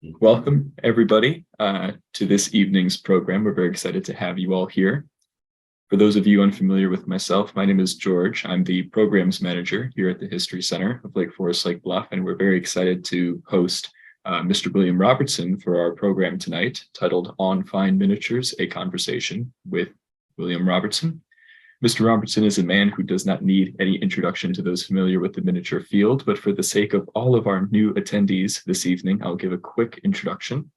Welcome, everybody, to this evening's program. We're very excited to have you all here. For those of you unfamiliar with myself, my name is George. I'm the programs manager here at the History Center of Lake Forest Lake Bluff, and we're very excited to host Mr. William Robertson for our program tonight, titled On Fine Miniatures, a Conversation with William Robertson. Mr. Robertson is a man who does not need any introduction to those familiar with the miniature field, but for the sake of all of our new attendees this evening, I'll give a quick introduction.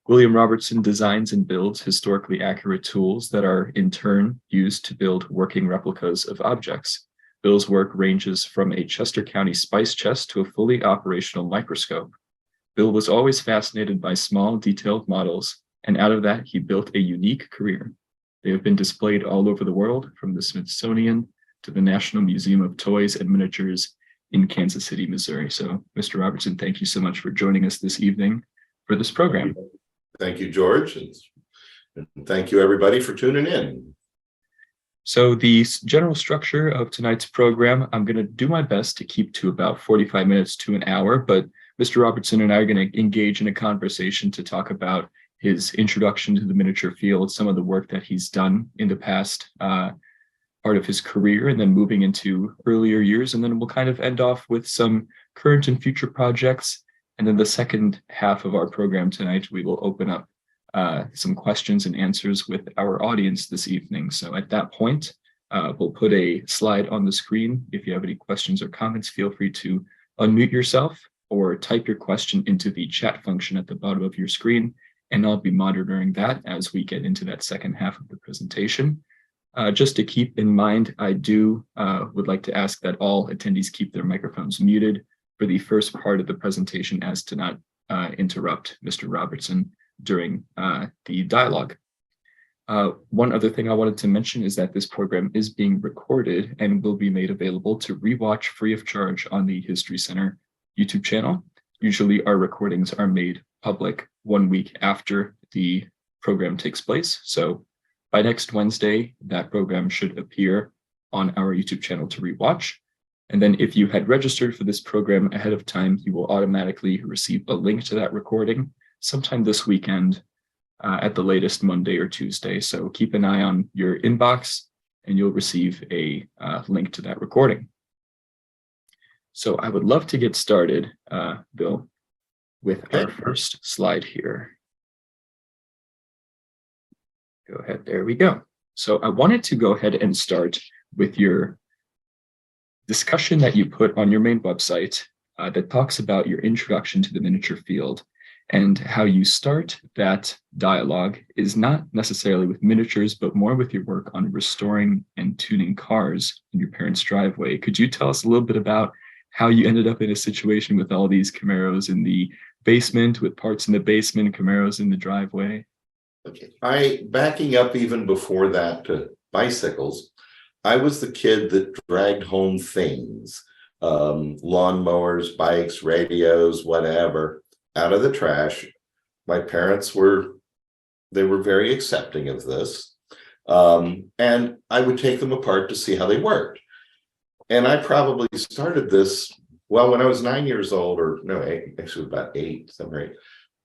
William Robertson designs and builds historically accurate tools that are in turn used to build working replicas of objects. Bill's work ranges from a Chester County spice chest to a fully operational microscope. Bill was always fascinated by small, detailed models, and out of that, he built a unique career. They have been displayed all over the world, from the Smithsonian to the National Museum of Toys and Miniatures in Kansas City, Missouri. So, Mr. Robertson, thank you so much for joining us this evening for this program. Thank you, George. And thank you, everybody, for tuning in. So the general structure of tonight's program, I'm going to do my best to keep to about 45 minutes to an hour, but Mr. Robertson and I are going to engage in a conversation to talk about his introduction to the miniature field, some of the work that he's done in the past part of his career, and then moving into earlier years. And then we'll kind of end off with some current and future projects. And then the second half of our program tonight, we will open up some questions and answers with our audience this evening. So at that point, we'll put a slide on the screen. If you have any questions or comments, feel free to unmute yourself or type your question into the chat function at the bottom of your screen. And I'll be monitoring that as we get into that second half of the presentation. Just to keep in mind, I would like to ask that all attendees keep their microphones muted for the first part of the presentation as to not interrupt Mr. Robertson during the dialogue. One other thing I wanted to mention is that this program is being recorded and will be made available to rewatch free of charge on the History Center YouTube channel. Usually our recordings are made public 1 week after the program takes place. So by next Wednesday, that program should appear on our YouTube channel to rewatch. And then if you had registered for this program ahead of time, you will automatically receive a link to that recording sometime this weekend, at the latest Monday or Tuesday. So keep an eye on your inbox and you'll receive a link to that recording. So I would love to get started, Bill, with our first slide here. Go ahead, there we go. So I wanted to go ahead and start with your discussion that you put on your main website that talks about your introduction to the miniature field and how you start that dialogue is not necessarily with miniatures, but more with your work on restoring and tuning cars in your parents' driveway. Could you tell us a little bit about how you ended up in a situation with all these Camaros in the basement, with parts in the basement, Camaros in the driveway? Okay, backing up even before that to bicycles, I was the kid that dragged home things, lawnmowers, bikes, radios, whatever, out of the trash. My parents were very accepting of this. And I would take them apart to see how they worked. And I probably started this, well, when I was 9 years old, or no, actually about 7 or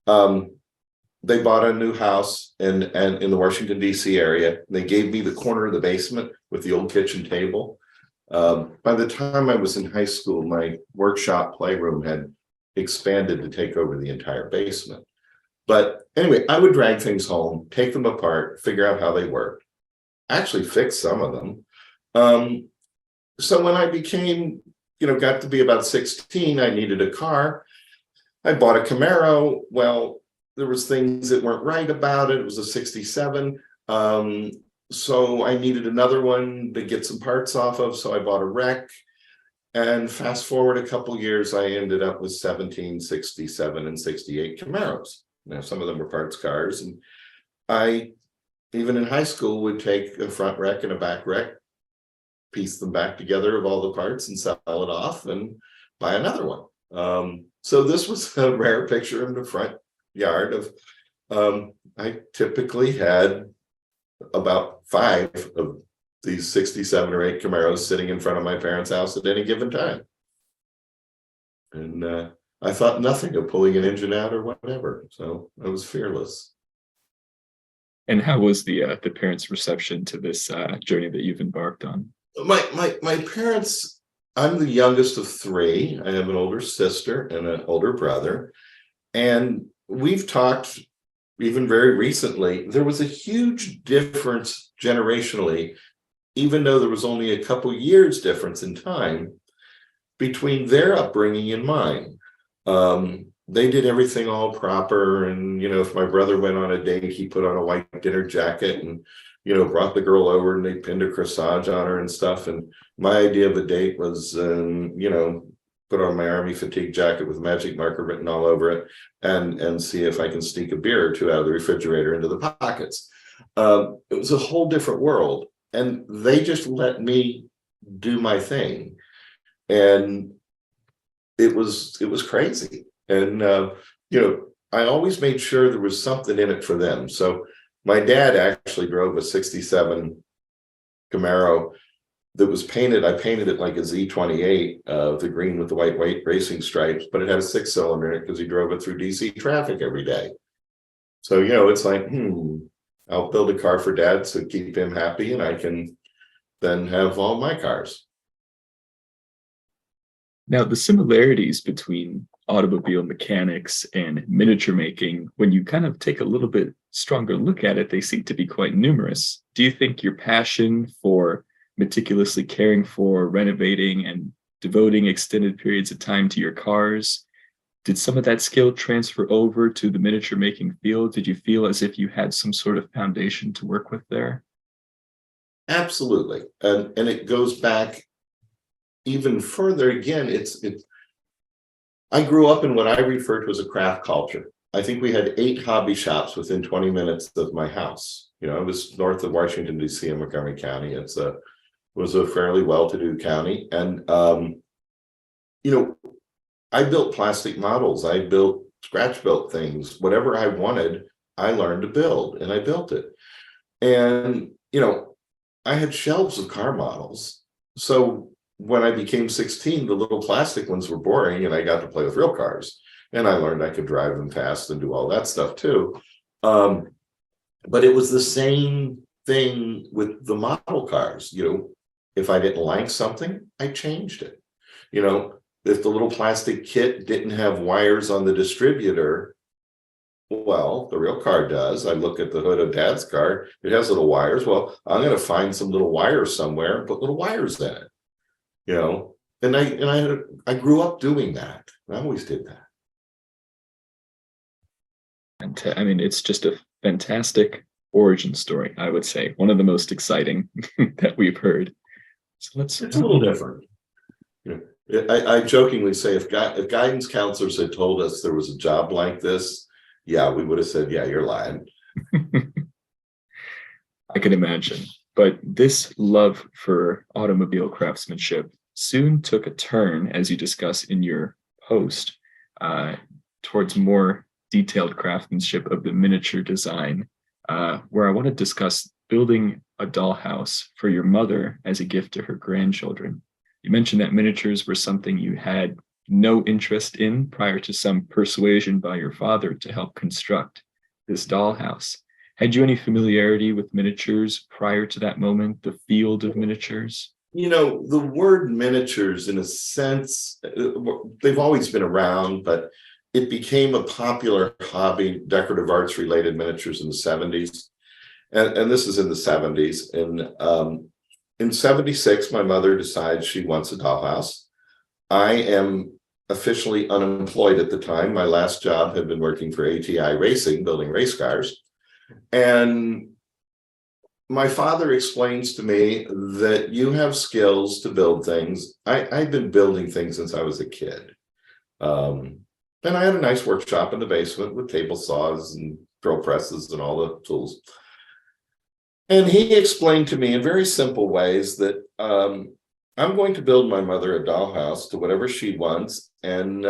8. They bought a new house in the Washington, D.C. area. They gave me the corner of the basement with the old kitchen table. By the time I was in high school, my workshop playroom had expanded to take over the entire basement. But anyway, I would drag things home, take them apart, figure out how they worked, actually fix some of them. So when I became, got to be about 16, I needed a car. I bought a Camaro. Well, there was things that weren't right about it. It was a 67. So I needed another one to get some parts off of. So I bought a wreck. And fast forward a couple years, I ended up with 17, 67, and 68 Camaros. Now, some of them were parts cars. And I, even in high school, would take a front wreck and a back wreck, piece them back together of all the parts and sell it off and buy another one. So this was a rare picture in the front yard of, I typically had about 5 of these 67 or 8 Camaros sitting in front of my parents' house at any given time. And I thought nothing of pulling an engine out or whatever. So I was fearless. And how was the parents' reception to this journey that you've embarked on? My parents, I'm the youngest of three. I have an older sister and an older brother. And we've talked even very recently, there was a huge difference generationally, even though there was only a couple years difference in time between their upbringing and mine. They did everything all proper. And, if my brother went on a date, he put on a white dinner jacket and, brought the girl over and they pinned a corsage on her and stuff. And my idea of a date was, put on my army fatigue jacket with magic marker written all over it and see if I can sneak a beer or two out of the refrigerator into the pockets. It was a whole different world. And they just let me do my thing. And it was crazy. And, I always made sure there was something in it for them. So my dad actually drove a 67 Camaro that was painted. I painted it like a Z28, the green with the white racing stripes, but it had a 6-cylinder in it because he drove it through DC traffic every day. So, it's like, I'll build a car for dad to keep him happy and I can then have all my cars. Now, the similarities between automobile mechanics and miniature making, when you kind of take a little bit stronger look at it, they seem to be quite numerous. Do you think your passion for meticulously caring for, renovating, and devoting extended periods of time to your cars, did some of that skill transfer over to the miniature making field? Did you feel as if you had some sort of foundation to work with there? Absolutely. And it goes back even further. Again, I grew up in what I refer to as a craft culture. I think we had 8 hobby shops within 20 minutes of my house. I was north of Washington, D.C. in Montgomery County. Was a fairly well-to-do county. And, I built plastic models. I built scratch-built things. Whatever I wanted, I learned to build, and I built it. And, I had shelves of car models. So when I became 16, the little plastic ones were boring and I got to play with real cars. And I learned I could drive them fast and do all that stuff too. But it was the same thing with the model cars. If I didn't like something, I changed it. If the little plastic kit didn't have wires on the distributor, well, the real car does. I look at the hood of dad's car, it has little wires. Well, I'm going to find some little wires somewhere and put little wires in it. And I grew up doing that. I always did that. And I mean, it's just a fantastic origin story, I would say. One of the most exciting that we've heard. So it's a little different. I jokingly say if guidance counselors had told us there was a job like this, yeah, we would have said, yeah, you're lying. I can imagine. But this love for automobile craftsmanship soon took a turn, as you discuss in your post, towards more detailed craftsmanship of the miniature design, where I want to discuss building a dollhouse for your mother as a gift to her grandchildren. You mentioned that miniatures were something you had no interest in prior to some persuasion by your father to help construct this dollhouse. Had you any familiarity with miniatures prior to that moment, the field of miniatures? The word miniatures, in a sense, they've always been around, but it became a popular hobby, decorative arts related miniatures in the 70s. And this is in the 70s. And in 76, my mother decides she wants a dollhouse. I am officially unemployed at the time. My last job had been working for ATI Racing, building race cars. And my father explains to me that you have skills to build things. I've been building things since I was a kid. And I had a nice workshop in the basement with table saws and drill presses and all the tools. And he explained to me in very simple ways that I'm going to build my mother a dollhouse to whatever she wants. And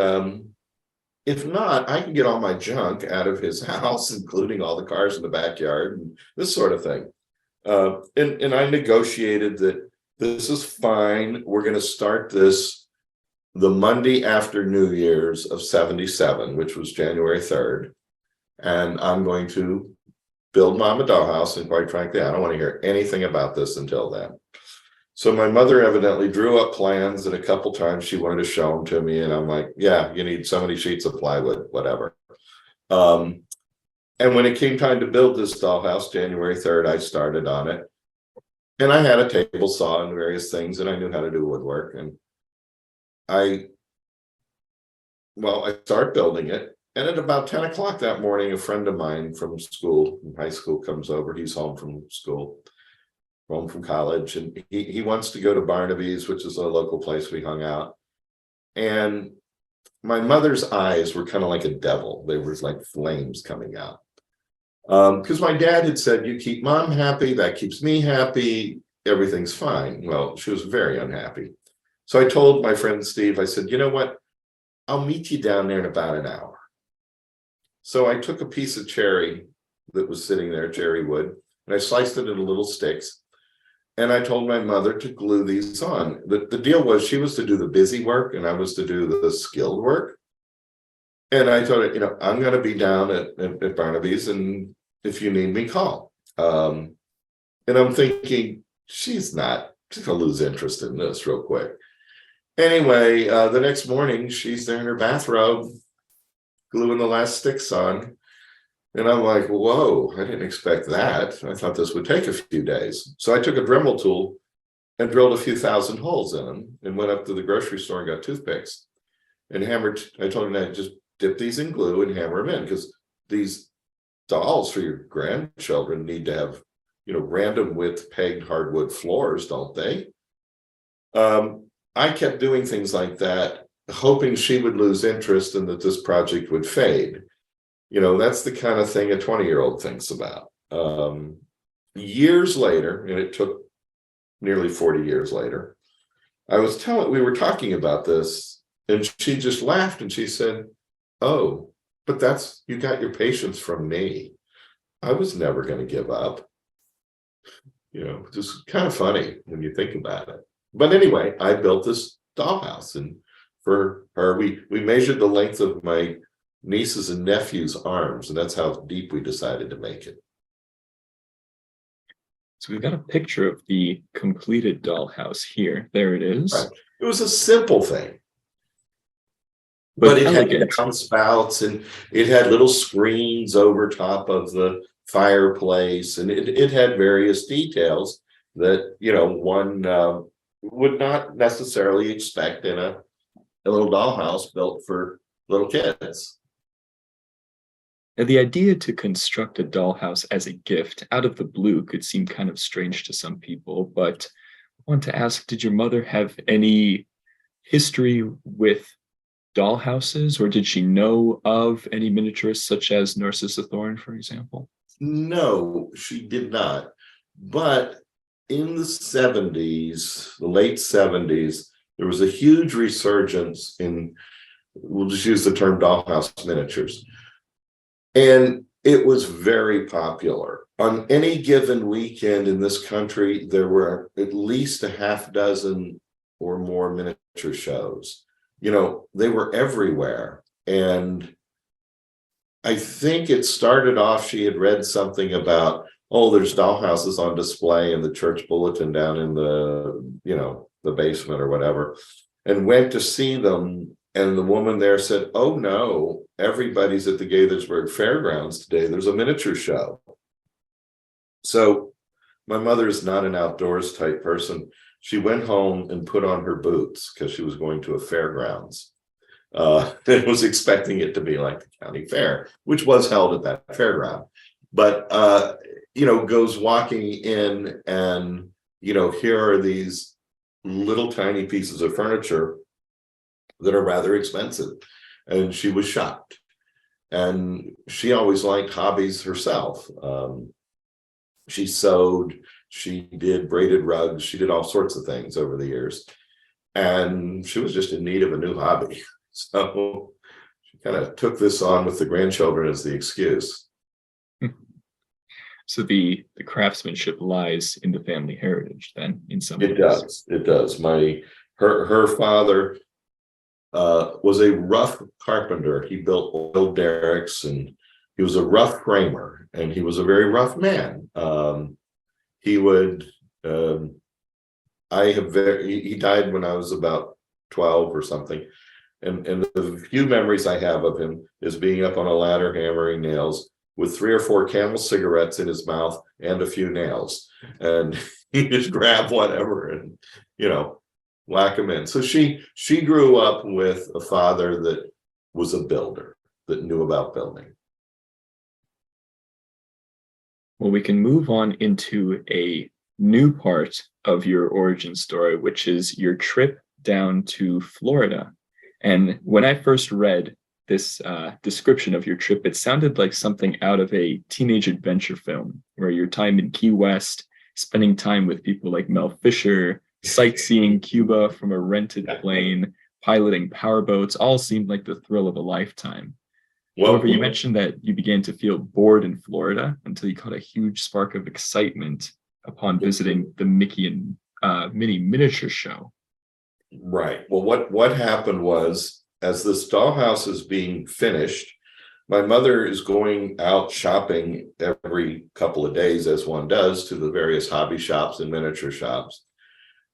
if not, I can get all my junk out of his house, including all the cars in the backyard and this sort of thing. And I negotiated that this is fine. We're going to start this the Monday after New Year's of 77, which was January 3rd. And I'm going to build Mom a dollhouse. And quite frankly, I don't want to hear anything about this until then. So my mother evidently drew up plans, and a couple times she wanted to show them to me. And I'm like, yeah, you need so many sheets of plywood, whatever. And when it came time to build this dollhouse, January 3rd, I started on it. And I had a table saw and various things, and I knew how to do woodwork. And I started building it. And at about 10 o'clock that morning, a friend of mine from school, from high school, comes over. He's home from school, home from college. And he wants to go to Barnaby's, which is a local place we hung out. And my mother's eyes were kind of like a devil. They were like flames coming out. Because my dad had said, you keep Mom happy, that keeps me happy, everything's fine. Well, she was very unhappy. So I told my friend Steve, I said, you know what? I'll meet you down there in about an hour. So I took a piece of cherry that was sitting there, cherry wood, and I sliced it into little sticks. And I told my mother to glue these on. The deal was she was to do the busy work and I was to do the skilled work. And I told her, I'm going to be down at Barnaby's, and if you need me, call. And I'm thinking, she's going to lose interest in this real quick. Anyway, the next morning, she's there in her bathrobe, gluing the last sticks on. And I'm like, whoa, I didn't expect that. I thought this would take a few days. So I took a Dremel tool and drilled a few thousand holes in them and went up to the grocery store and got toothpicks and hammered. I told her, just dip these in glue and hammer them in, because these dolls for your grandchildren need to have, random width pegged hardwood floors, don't they? I kept doing things like that, hoping she would lose interest and that this project would fade. That's the kind of thing a 20-year-old thinks about. Years later, and it took nearly 40 years later, we were talking about this, and she just laughed and she said, oh, but you got your patience from me. I was never going to give up. Just kind of funny when you think about it. But anyway, I built this dollhouse, and for her, we measured the length of my nieces and nephews' arms, and that's how deep we decided to make it. So we've got a picture of the completed dollhouse here. There it is. Right. It was a simple thing. But it elegant. Had downspouts, and it had little screens over top of the fireplace, and it had various details that one would not necessarily expect in a little dollhouse built for little kids. Now, the idea to construct a dollhouse as a gift out of the blue could seem kind of strange to some people, but I want to ask, did your mother have any history with dollhouses, or did she know of any miniaturists such as Narcissa Thorne, for example? No, she did not. But in the 70s, the late 70s, there was a huge resurgence in, we'll just use the term dollhouse miniatures. And it was very popular. On any given weekend in this country, there were at least a half dozen or more miniature shows. They were everywhere. And I think it started off, she had read something about, there's dollhouses on display in the church bulletin down in the basement or whatever, and went to see them. And the woman there said, oh no, everybody's at the Gaithersburg Fairgrounds today. There's a miniature show. So my mother is not an outdoors type person. She went home and put on her boots because she was going to a fairgrounds. And was expecting it to be like the county fair, which was held at that fairground. But, goes walking in and, here are these little tiny pieces of furniture that are rather expensive. And she was shocked. And she always liked hobbies herself. She sewed, she did braided rugs, she did all sorts of things over the years. And she was just in need of a new hobby. So she kind of took this on with the grandchildren as the excuse. So the craftsmanship lies in the family heritage then, in some ways. It does. Her father was a rough carpenter. He built oil derricks, and he was a rough framer, and he was a very rough man. He would, he died when I was about 12 or something. And the few memories I have of him is being up on a ladder hammering nails with 3 or 4 Camel cigarettes in his mouth and a few nails. And he just grab whatever and, whack them in. So she grew up with a father that was a builder, that knew about building. Well, we can move on into a new part of your origin story, which is your trip down to Florida. And when I first read this description of your trip, it sounded like something out of a teenage adventure film, where your time in Key West, spending time with people like Mel Fisher, sightseeing Cuba from a rented plane, piloting powerboats, all seemed like the thrill of a lifetime. However, you mentioned that you began to feel bored in Florida until you caught a huge spark of excitement upon visiting the Mickey and Minnie miniature show. Right. Well, what happened was, as this dollhouse is being finished, my mother is going out shopping every couple of days, as one does, to the various hobby shops and miniature shops.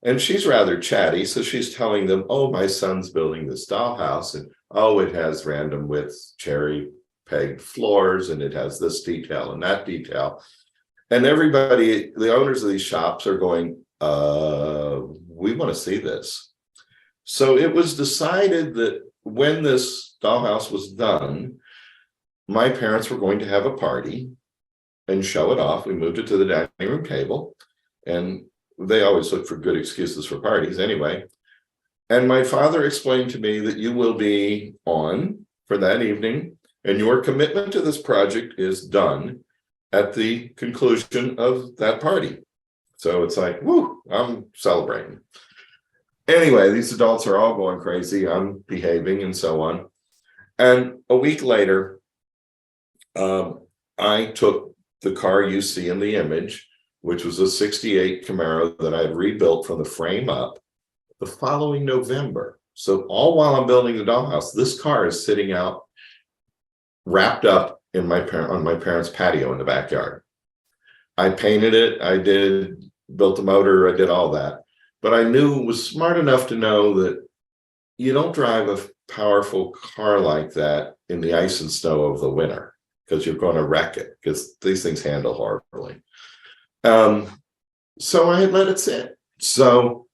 And she's rather chatty, so she's telling them, oh, my son's building this dollhouse, and oh, it has random width cherry pegged floors, and it has this detail and that detail. And everybody, the owners of these shops are going, we want to see this. So it was decided that when this dollhouse was done, my parents were going to have a party and show it off. We moved it to the dining room table, and they always look for good excuses for parties anyway. And my father explained to me that you will be on for that evening, and your commitment to this project is done at the conclusion of that party. So it's like, woo, I'm celebrating. Anyway, these adults are all going crazy. I'm behaving and so on. And a week later, I took the car you see in the image, which was a 68 Camaro that I had rebuilt from the frame up the following November. So all while I'm building the dollhouse, this car is sitting out, wrapped up in on my parents' patio in the backyard. I painted it. Built the motor. I did all that. But I was smart enough to know that you don't drive a powerful car like that in the ice and snow of the winter, because you're going to wreck it, because these things handle horribly. So I had let it sit. So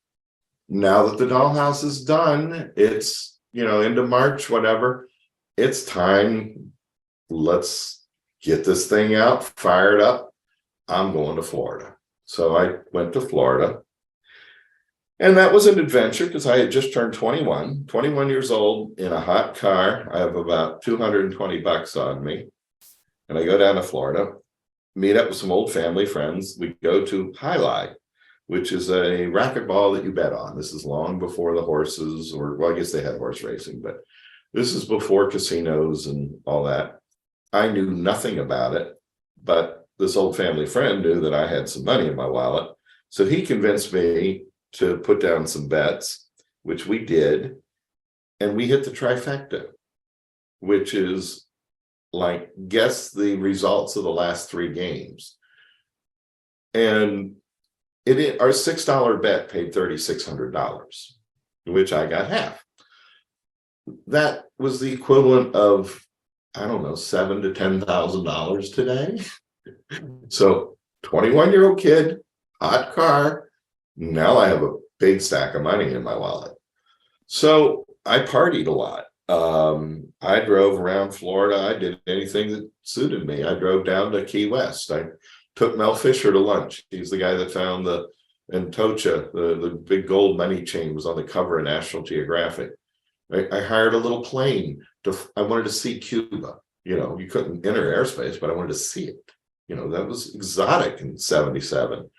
now that the dollhouse is done, it's, into March, whatever, it's time. Let's get this thing out, fire it up. I'm going to Florida. So I went to Florida. And that was an adventure, because I had just turned 21 years old in a hot car. I have about $220 on me. And I go down to Florida, meet up with some old family friends. We go to Highlight, which is a racquetball that you bet on. This is long before the horses, I guess they had horse racing, but this is before casinos and all that. I knew nothing about it, but this old family friend knew that I had some money in my wallet. So he convinced me to put down some bets, which we did. And we hit the trifecta, which is like, guess the results of the last 3 games. And our $6 bet paid $3,600, which I got half. That was the equivalent of, I don't know, $7,000 to $10,000 today. So 21-year-old kid, hot car. Now I have a big stack of money in my wallet. So I partied a lot. I drove around Florida. I did anything that suited me. I drove down to Key West. I took Mel Fisher to lunch. He's the guy that found the Antocha, the big gold money chain, was on the cover of National Geographic. I hired a little plane I wanted to see Cuba. You couldn't enter airspace, but I wanted to see it. That was exotic in 77.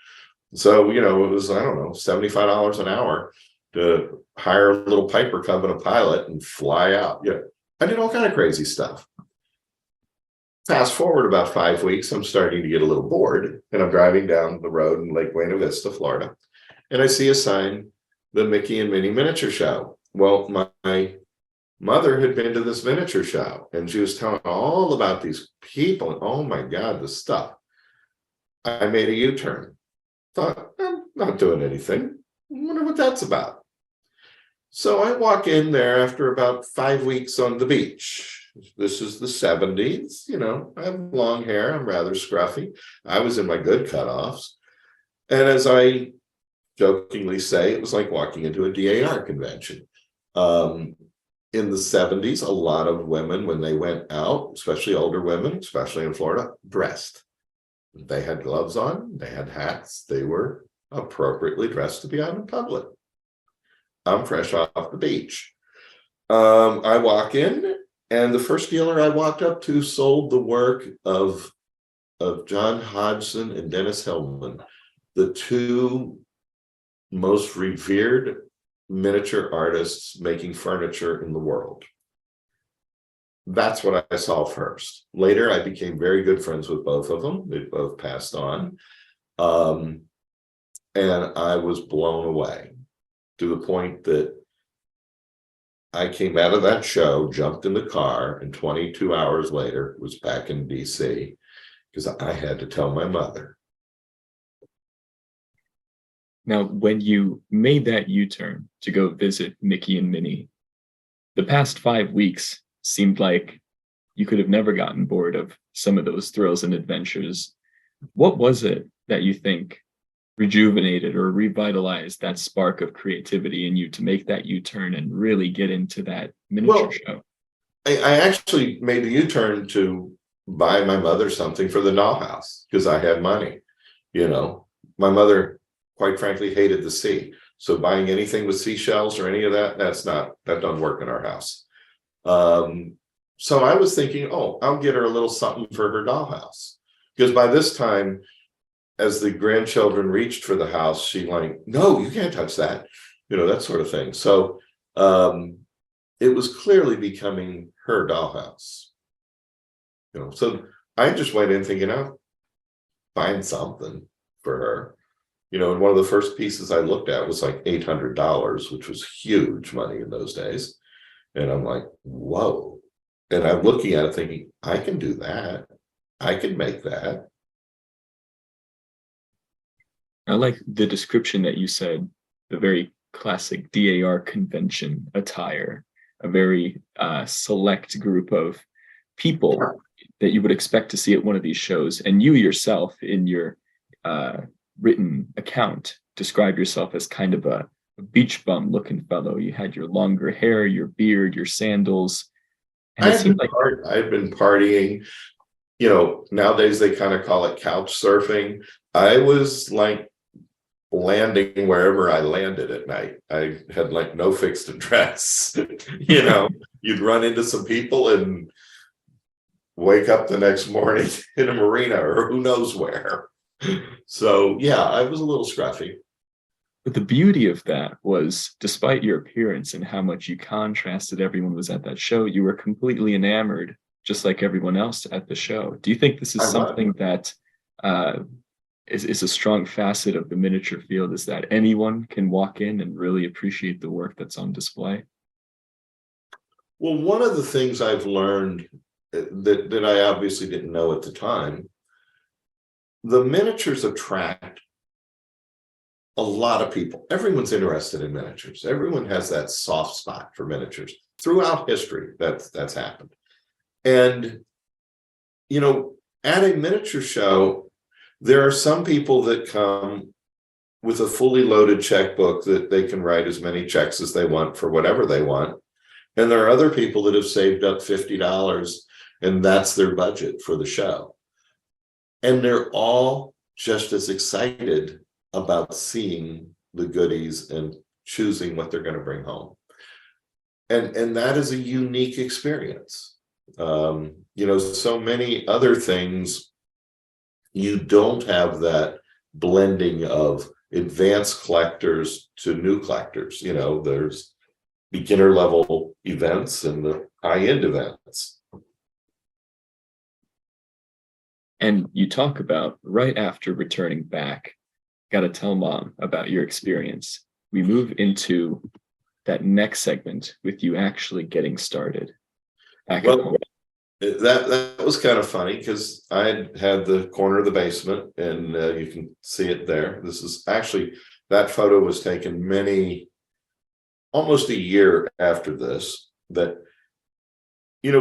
So, it was, I don't know, $75 an hour to hire a little Piper Cub and a pilot and fly out. Yeah, I did all kind of crazy stuff. Fast forward about 5 weeks, I'm starting to get a little bored, and I'm driving down the road in Lake Buena Vista, Florida, and I see a sign, the Mickey and Minnie Miniature Show. Well, my mother had been to this miniature show and she was telling all about these people. And oh my God, the stuff. I made a U-turn. Thought, I'm not doing anything. I wonder what that's about. So I walk in there after about 5 weeks on the beach. This is the 70s. I have long hair. I'm rather scruffy. I was in my good cutoffs. And as I jokingly say, it was like walking into a DAR convention. In the 70s, a lot of women, when they went out, especially older women, especially in Florida, dressed. They had gloves on, they had hats, they were appropriately dressed to be out in public. I'm fresh off the beach. I walk in, and the first dealer I walked up to sold the work of John Hodgson and Dennis Hillman, the two most revered miniature artists making furniture in the world. That's what I saw first. Later, I became very good friends with both of them. They both passed on. And I was blown away to the point that I came out of that show, jumped in the car, and 22 hours later was back in DC because I had to tell my mother. Now, when you made that U-turn to go visit Mickey and Minnie, the past 5 weeks seemed like you could have never gotten bored of some of those thrills and adventures. What was it that you think rejuvenated or revitalized that spark of creativity in you to make that U-turn and really get into that miniature show? I actually made the U-turn to buy my mother something for the dollhouse because I had money. My mother, quite frankly, hated the sea. So buying anything with seashells or any of that, that doesn't work in our house. So I was thinking, I'll get her a little something for her dollhouse. Because by this time, as the grandchildren reached for the house, she like, no, you can't touch that, that sort of thing. So it was clearly becoming her dollhouse. So I just went in thinking, I'll find something for her. And one of the first pieces I looked at was like $800, which was huge money in those days. And I'm like, whoa. And I'm looking at it thinking, I can do that. I can make that. I like the description that you said, the very classic DAR convention attire, a very select group of people that you would expect to see at one of these shows. And you yourself, in your written account, describe yourself as kind of a beach bum looking fellow. You had your longer hair, your beard, your sandals. And it seemed like I'd been partying. Nowadays they kind of call it couch surfing. I was like landing wherever I landed at night. I had like no fixed address. You'd run into some people and wake up the next morning in a marina or who knows where. So yeah, I was a little scruffy. But the beauty of that was, despite your appearance and how much you contrasted everyone was at that show, you were completely enamored, just like everyone else at the show. Do you think this is something that is a strong facet of the miniature field, is that anyone can walk in and really appreciate the work that's on display? Well, one of the things I've learned that I obviously didn't know at the time, the miniatures attract a lot of people. Everyone's interested in miniatures. Everyone has that soft spot for miniatures throughout history. That's happened. And, at a miniature show, there are some people that come with a fully loaded checkbook that they can write as many checks as they want for whatever they want. And there are other people that have saved up $50 and that's their budget for the show. And they're all just as excited about seeing the goodies and choosing what they're going to bring home. And that is a unique experience. So many other things, you don't have that blending of advanced collectors to new collectors. There's beginner level events and the high-end events. And you talk about right after returning back, got to tell mom about your experience. We move into that next segment with you actually getting started back at Well, home? that was kind of funny because I had the corner of the basement, and you can see it there. This is actually, that photo was taken almost a year after this. That,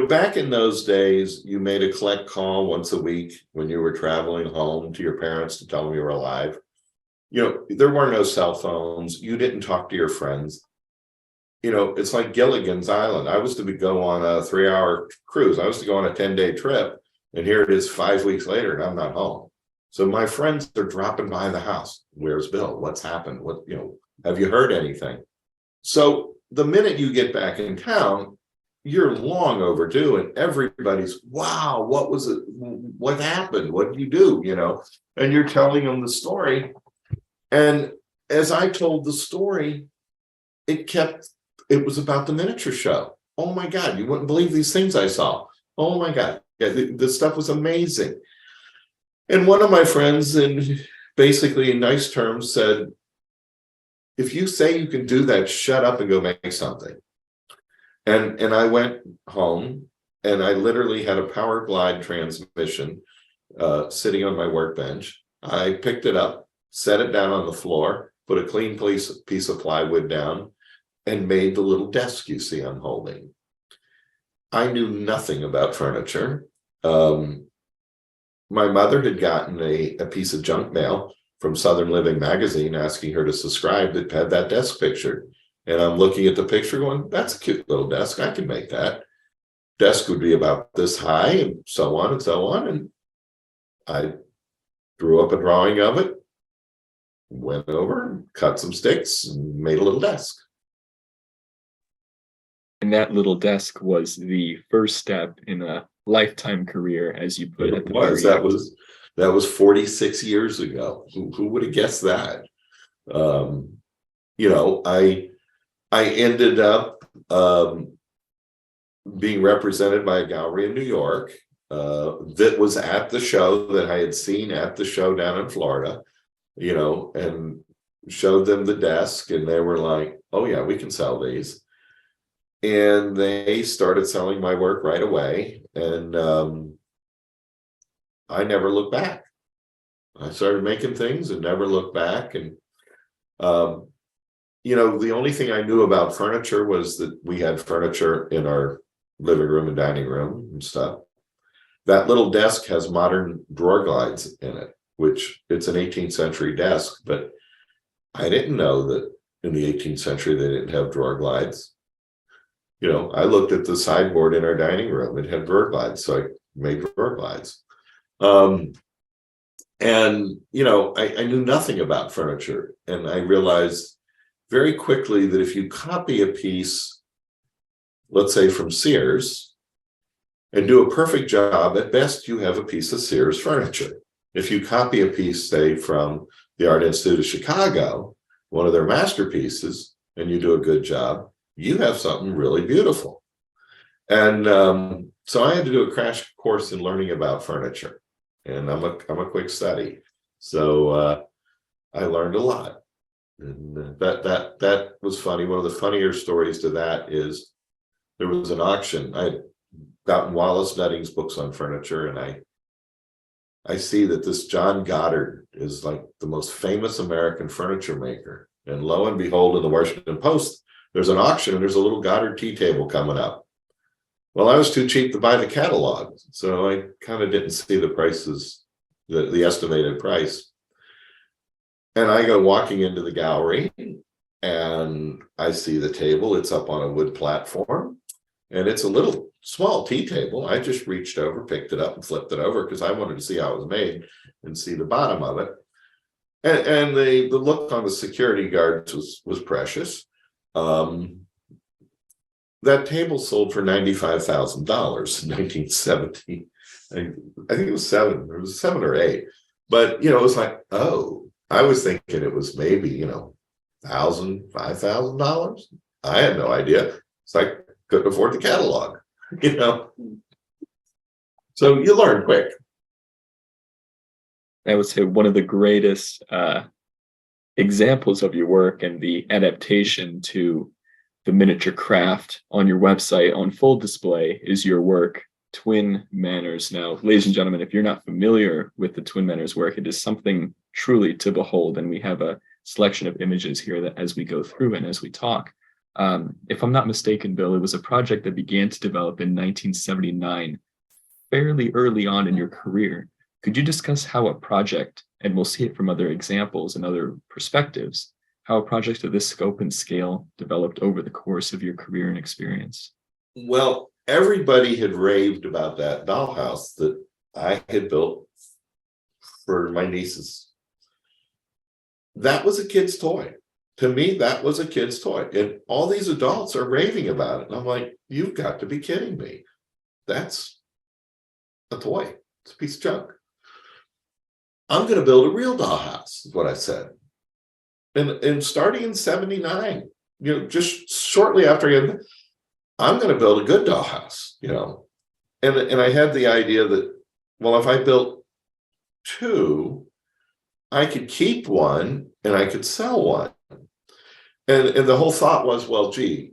back in those days, you made a collect call once a week when you were traveling home to your parents to tell them you were alive. There were no cell phones. You didn't talk to your friends. It's like Gilligan's Island. I was to go on a 3-hour cruise. I was to go on a 10-day trip, and here it is 5 weeks later, and I'm not home. So my friends are dropping by the house. Where's Bill? What's happened? Have you heard anything? So the minute you get back in town, you're long overdue, and everybody's, wow, what was it? What happened? What did you do? And you're telling them the story. And as I told the story, it was about the miniature show. Oh my God, you wouldn't believe these things I saw. Oh my God. Yeah, this stuff was amazing. And one of my friends, basically in nice terms, said, if you say you can do that, shut up and go make something. And I went home, and I literally had a power glide transmission sitting on my workbench. I picked it up, set it down on the floor, put a clean piece of plywood down, and made the little desk you see I'm holding. I knew nothing about furniture. My mother had gotten a piece of junk mail from Southern Living magazine asking her to subscribe that had that desk picture. And I'm looking at the picture going, that's a cute little desk. I can make that. Desk would be about this high, and so on and so on. And I drew up a drawing of it, went over, cut some sticks, and made a little desk. And that little desk was the first step in a lifetime career, as you put it. At the very end. That was 46 years ago. Who would have guessed that? I ended up being represented by a gallery in New York that was at the show that I had seen at the show down in Florida, and showed them the desk, and they were like, oh yeah, we can sell these. And they started selling my work right away. And I never looked back. I started making things and never looked back. And, the only thing I knew about furniture was that we had furniture in our living room and dining room and stuff. That little desk has modern drawer glides in it, which it's an 18th century desk, but I didn't know that in the 18th century they didn't have drawer glides. I looked at the sideboard in our dining room. It had drawer glides, so I made drawer glides. And I knew nothing about furniture, and I realized very quickly that if you copy a piece, let's say from Sears, and do a perfect job, at best you have a piece of Sears furniture. If you copy a piece, say, from the Art Institute of Chicago, one of their masterpieces, and you do a good job, you have something really beautiful. And so I had to do a crash course in learning about furniture, and I'm a quick study, so I learned a lot. And that was funny. One of the funnier stories to that is there was an auction. I had gotten Wallace Nutting's books on furniture, and I see that this John Goddard is like the most famous American furniture maker. And lo and behold, in the Washington Post, there's an auction, and there's a little Goddard tea table coming up. Well, I was too cheap to buy the catalog, so I kind of didn't see the prices, the estimated price. And I go walking into the gallery, and I see the table. It's up on a wood platform, and it's a little small tea table. I just reached over, picked it up, and flipped it over because I wanted to see how it was made and see the bottom of it. And the look on the security guards was precious. That table sold for $95,000 in 1970. I think it was seven. It was 7 or 8. But it was like, oh, I was thinking it was maybe $1,000, $5,000. I had no idea. It's like couldn't afford the catalog. So you learn quick. I would say one of the greatest examples of your work and the adaptation to the miniature craft on your website on full display is your work, Twin Manors. Now, ladies and gentlemen, if you're not familiar with the Twin Manors work, it is something truly to behold. And we have a selection of images here that as we go through and as we talk. If I'm not mistaken, Bill, it was a project that began to develop in 1979, fairly early on in your career. Could you discuss how a project, and we'll see it from other examples and other perspectives, how a project of this scope and scale developed over the course of your career and experience? Well, everybody had raved about that dollhouse that I had built for my nieces. That was a kid's toy. To me, that was a kid's toy. And all these adults are raving about it. And I'm like, you've got to be kidding me. That's a toy. It's a piece of junk. I'm going to build a real dollhouse, is what I said. And starting in 79, just shortly after I'm going to build a good dollhouse, And I had the idea that, well, if I built two, I could keep one and I could sell one. And the whole thought was, well, gee,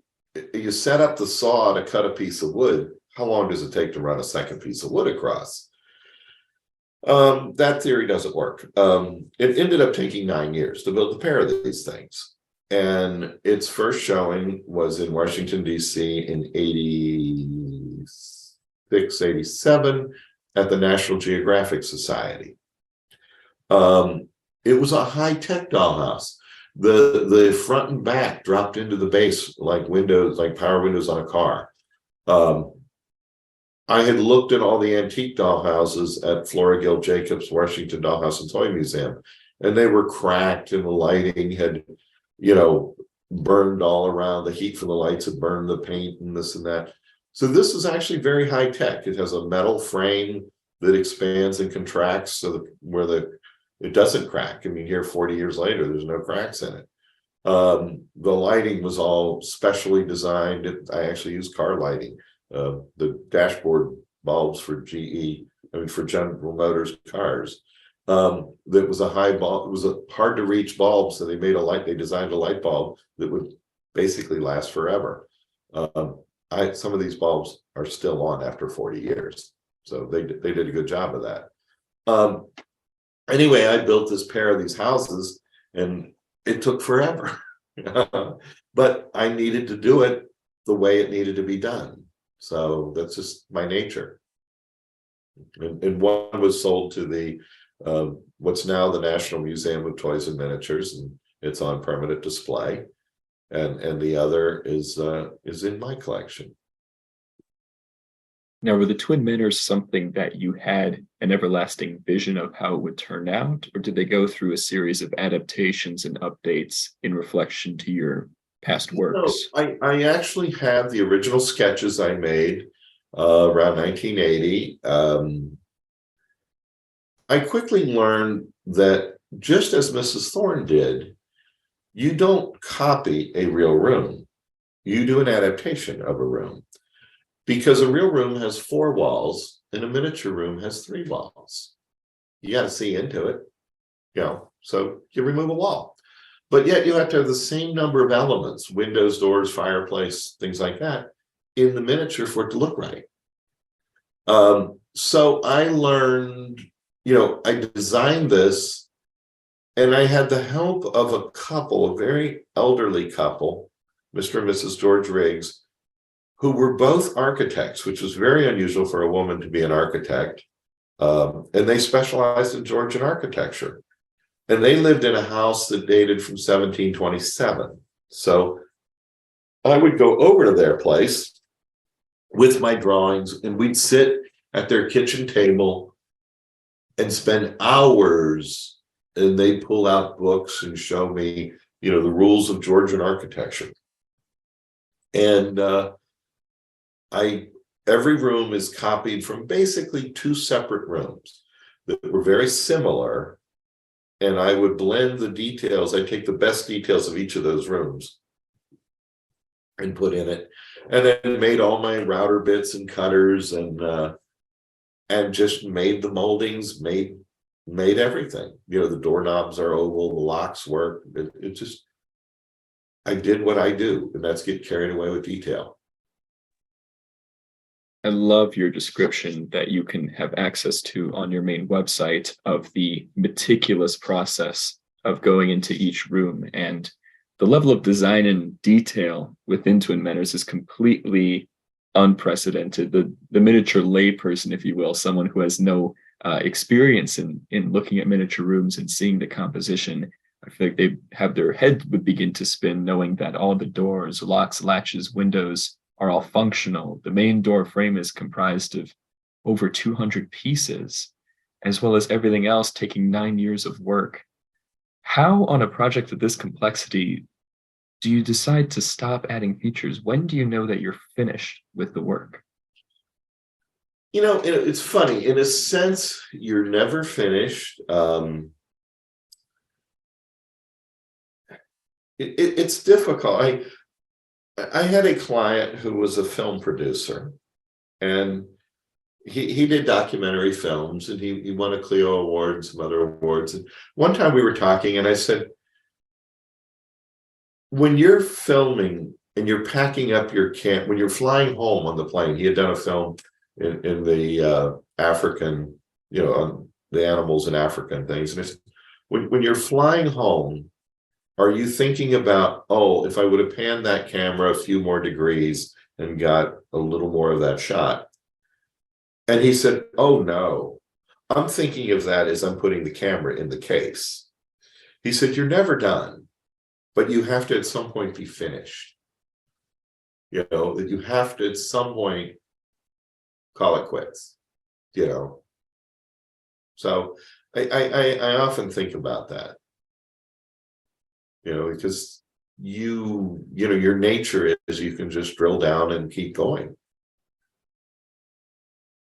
you set up the saw to cut a piece of wood. How long does it take to run a second piece of wood across? That theory doesn't work. It ended up taking 9 years to build a pair of these things. And its first showing was in Washington, D.C. in 86, 87 at the National Geographic Society. It was a high-tech dollhouse. The front and back dropped into the base like windows, like power windows on a car. I had looked at all the antique dollhouses at Flora Gill Jacobs Washington Dollhouse and Toy Museum, and they were cracked and the lighting had, burned all around. The heat from the lights had burned the paint and this and that. So this is actually very high tech. It has a metal frame that expands and contracts so that it doesn't crack. I mean, here 40 years later, there's no cracks in it. The lighting was all specially designed. I actually used car lighting. The dashboard bulbs for for General Motors cars. That was a high bulb. It was a hard to reach bulb, so they designed a light bulb that would basically last forever. Some of these bulbs are still on after 40 years, so they did a good job of that. Anyway, I built this pair of these houses, and it took forever, but I needed to do it the way it needed to be done. So that's just my nature. And one was sold to the what's now the National Museum of Toys and Miniatures, and it's on permanent display. And the other is in my collection. Now, were the Twin Manors something that you had an everlasting vision of how it would turn out, or did they go through a series of adaptations and updates in reflection to your past works? No, I actually have the original sketches I made around 1980. I quickly learned that just as Mrs. Thorne did, you don't copy a real room. You do an adaptation of a room. Because a real room has 4 walls and a miniature room has 3 walls. You got to see into it, so you remove a wall. But yet you have to have the same number of elements, windows, doors, fireplace, things like that, in the miniature for it to look right. So I learned, I designed this, and I had the help of a couple, a very elderly couple, Mr. and Mrs. George Riggs, who were both architects, which was very unusual for a woman to be an architect. And they specialized in Georgian architecture. And they lived in a house that dated from 1727. So I would go over to their place with my drawings, and we'd sit at their kitchen table and spend hours, and they'd pull out books and show me, the rules of Georgian architecture. And every room is copied from basically 2 separate rooms that were very similar, and I would blend the details. I take the best details of each of those rooms and put in it, and then made all my router bits and cutters, and just made the moldings, made everything. The doorknobs are oval, the locks work. I did what I do, and that's get carried away with detail. I love your description that you can have access to on your main website of the meticulous process of going into each room, and the level of design and detail within Twin Manors is completely unprecedented. The miniature layperson, if you will, someone who has no experience in looking at miniature rooms and seeing the composition, I feel like they have their head would begin to spin knowing that all the doors, locks, latches, windows are all functional. The main door frame is comprised of over 200 pieces, as well as everything else taking 9 years of work. How, on a project of this complexity, do you decide to stop adding features? When do you know that you're finished with the work? It's funny. In a sense, you're never finished. It's difficult. I had a client who was a film producer, and he did documentary films, and he won a Clio Award and some other awards. And one time we were talking, and I said, when you're filming and you're packing up your when you're flying home on the plane, he had done a film in the African, on the animals in Africa and things. And I said, when you're flying home, are you thinking about, oh, if I would have panned that camera a few more degrees and got a little more of that shot? And he said, oh, no, I'm thinking of that as I'm putting the camera in the case. He said, you're never done, but you have to at some point be finished. That you have to at some point call it quits, So I often think about that. Because your nature is you can just drill down and keep going.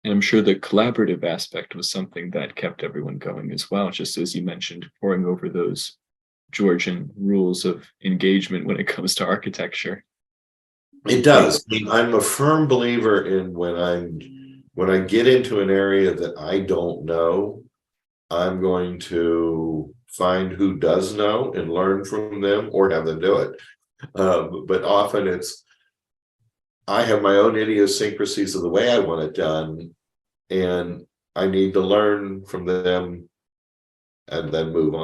And I'm sure the collaborative aspect was something that kept everyone going as well, just as you mentioned, poring over those Georgian rules of engagement when it comes to architecture. It does. I'm a firm believer in when I get into an area that I don't know, I'm going to find who does know and learn from them or have them do it. But often I have my own idiosyncrasies of the way I want it done, and I need to learn from them and then move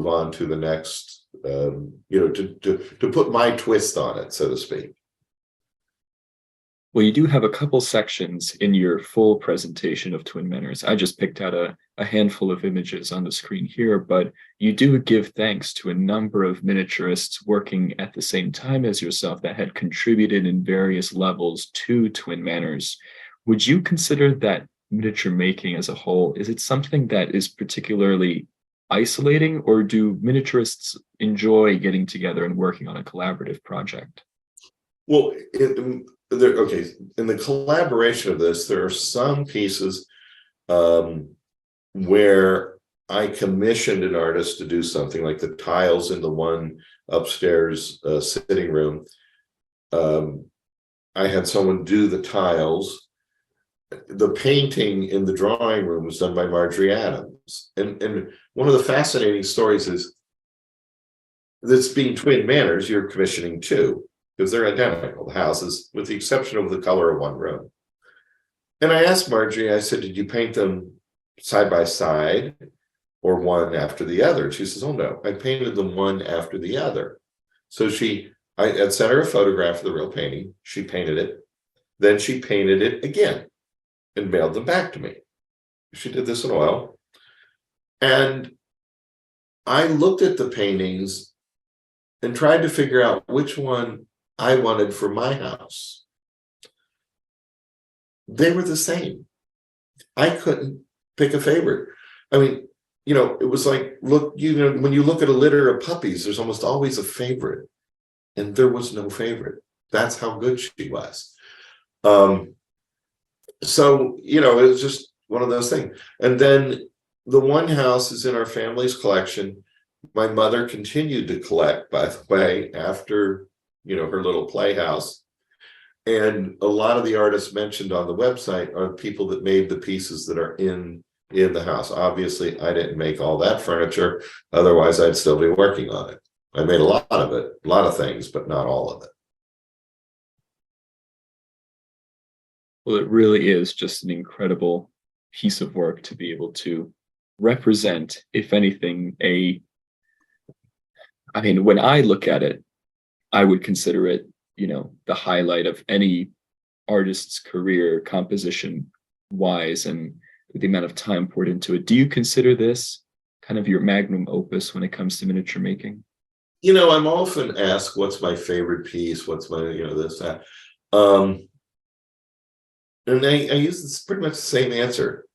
on to the next, to put my twist on it, so to speak. Well, you do have a couple sections in your full presentation of Twin Manors. I just picked out a handful of images on the screen here, but you do give thanks to a number of miniaturists working at the same time as yourself that had contributed in various levels to Twin Manors. Would you consider that miniature making as a whole, is it something that is particularly isolating, or do miniaturists enjoy getting together and working on a collaborative project? Well, in the collaboration of this, there are some pieces where I commissioned an artist to do something, like the tiles in the one upstairs sitting room. I had someone do the tiles. The painting in the drawing room was done by Marjorie Adams. And one of the fascinating stories is this being Twin Manors, you're commissioning two, because they're identical, the houses, with the exception of the color of one room. And I asked Marjorie, I said, did you paint them side by side or one after the other? She says, oh no, I painted them one after the other. So I had sent her a photograph of the real painting. She painted it. Then she painted it again and mailed them back to me. She did this in oil. And I looked at the paintings and tried to figure out which one I wanted for my house. They were the same. I couldn't pick a favorite. I mean, it was like, look, when you look at a litter of puppies, there's almost always a favorite. And there was no favorite. That's how good she was. So, it was just one of those things. And then the one house is in our family's collection. My mother continued to collect, by the way, after, her little playhouse. And a lot of the artists mentioned on the website are people that made the pieces that are in the house. Obviously, I didn't make all that furniture. Otherwise, I'd still be working on it. I made a lot of it, a lot of things, but not all of it. Well, it really is just an incredible piece of work to be able to represent, if anything, I mean, when I look at it, I would consider it, the highlight of any artist's career, composition wise, and the amount of time poured into it. Do you consider this kind of your magnum opus when it comes to miniature making? I'm often asked, what's my favorite piece? What's my, this, that. And I use this pretty much the same answer.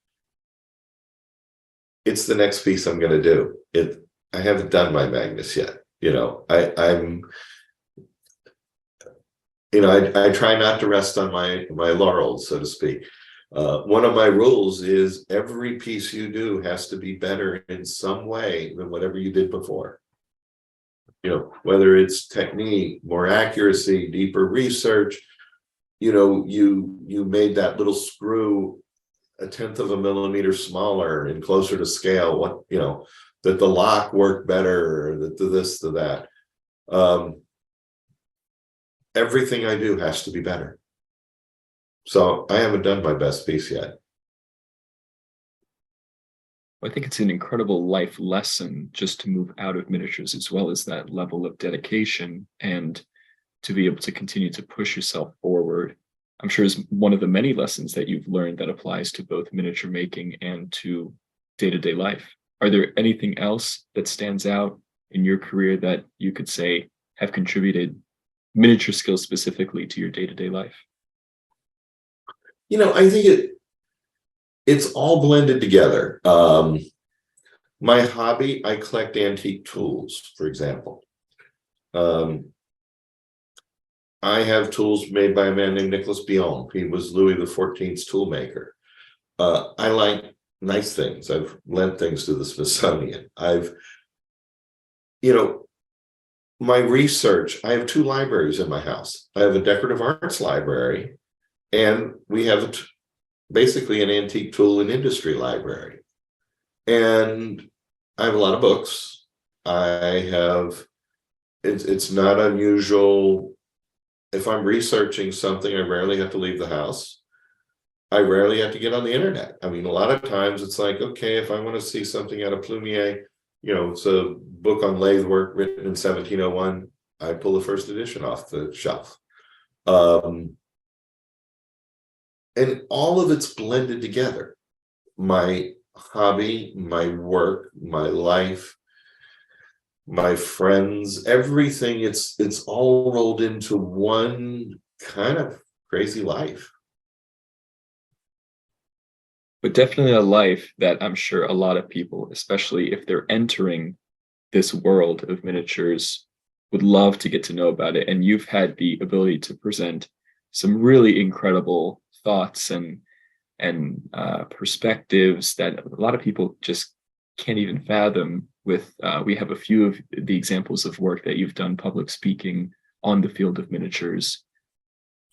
It's the next piece I'm going to do. I haven't done my Magnus yet. I try not to rest on my laurels, so to speak. One of my rules is every piece you do has to be better in some way than whatever you did before. Whether it's technique, more accuracy, deeper research. You made that little screw 1/10 of a millimeter smaller and closer to scale. That the lock worked better, that the this, to that. Everything I do has to be better. So I haven't done my best piece yet. I think it's an incredible life lesson just to move out of miniatures, as well as that level of dedication and to be able to continue to push yourself forward. I'm sure is one of the many lessons that you've learned that applies to both miniature making and to day-to-day life. Are there anything else that stands out in your career that you could say have contributed miniature skills specifically to your day-to-day life? I think it's all blended together. My hobby, I collect antique tools, for example. I have tools made by a man named Nicholas Bion. He was Louis XIV's toolmaker. I like nice things. I've lent things to the Smithsonian. My research, I have 2 libraries in my house. I have a decorative arts library, and we have basically an antique tool and industry library. And I have a lot of books. It's not unusual. If I'm researching something, I rarely have to leave the house. I rarely have to get on the internet. I mean, a lot of times it's like, okay, if I want to see something out of Plumier, it's a book on lathe work written in 1701. I pull the first edition off the shelf. And all of it's blended together. My hobby, my work, my life, my friends, everything, it's all rolled into one kind of crazy life. But definitely a life that I'm sure a lot of people, especially if they're entering this world of miniatures, would love to get to know about it. And you've had the ability to present some really incredible thoughts and perspectives that a lot of people just can't even fathom. We have a few of the examples of work that you've done public speaking on the field of miniatures.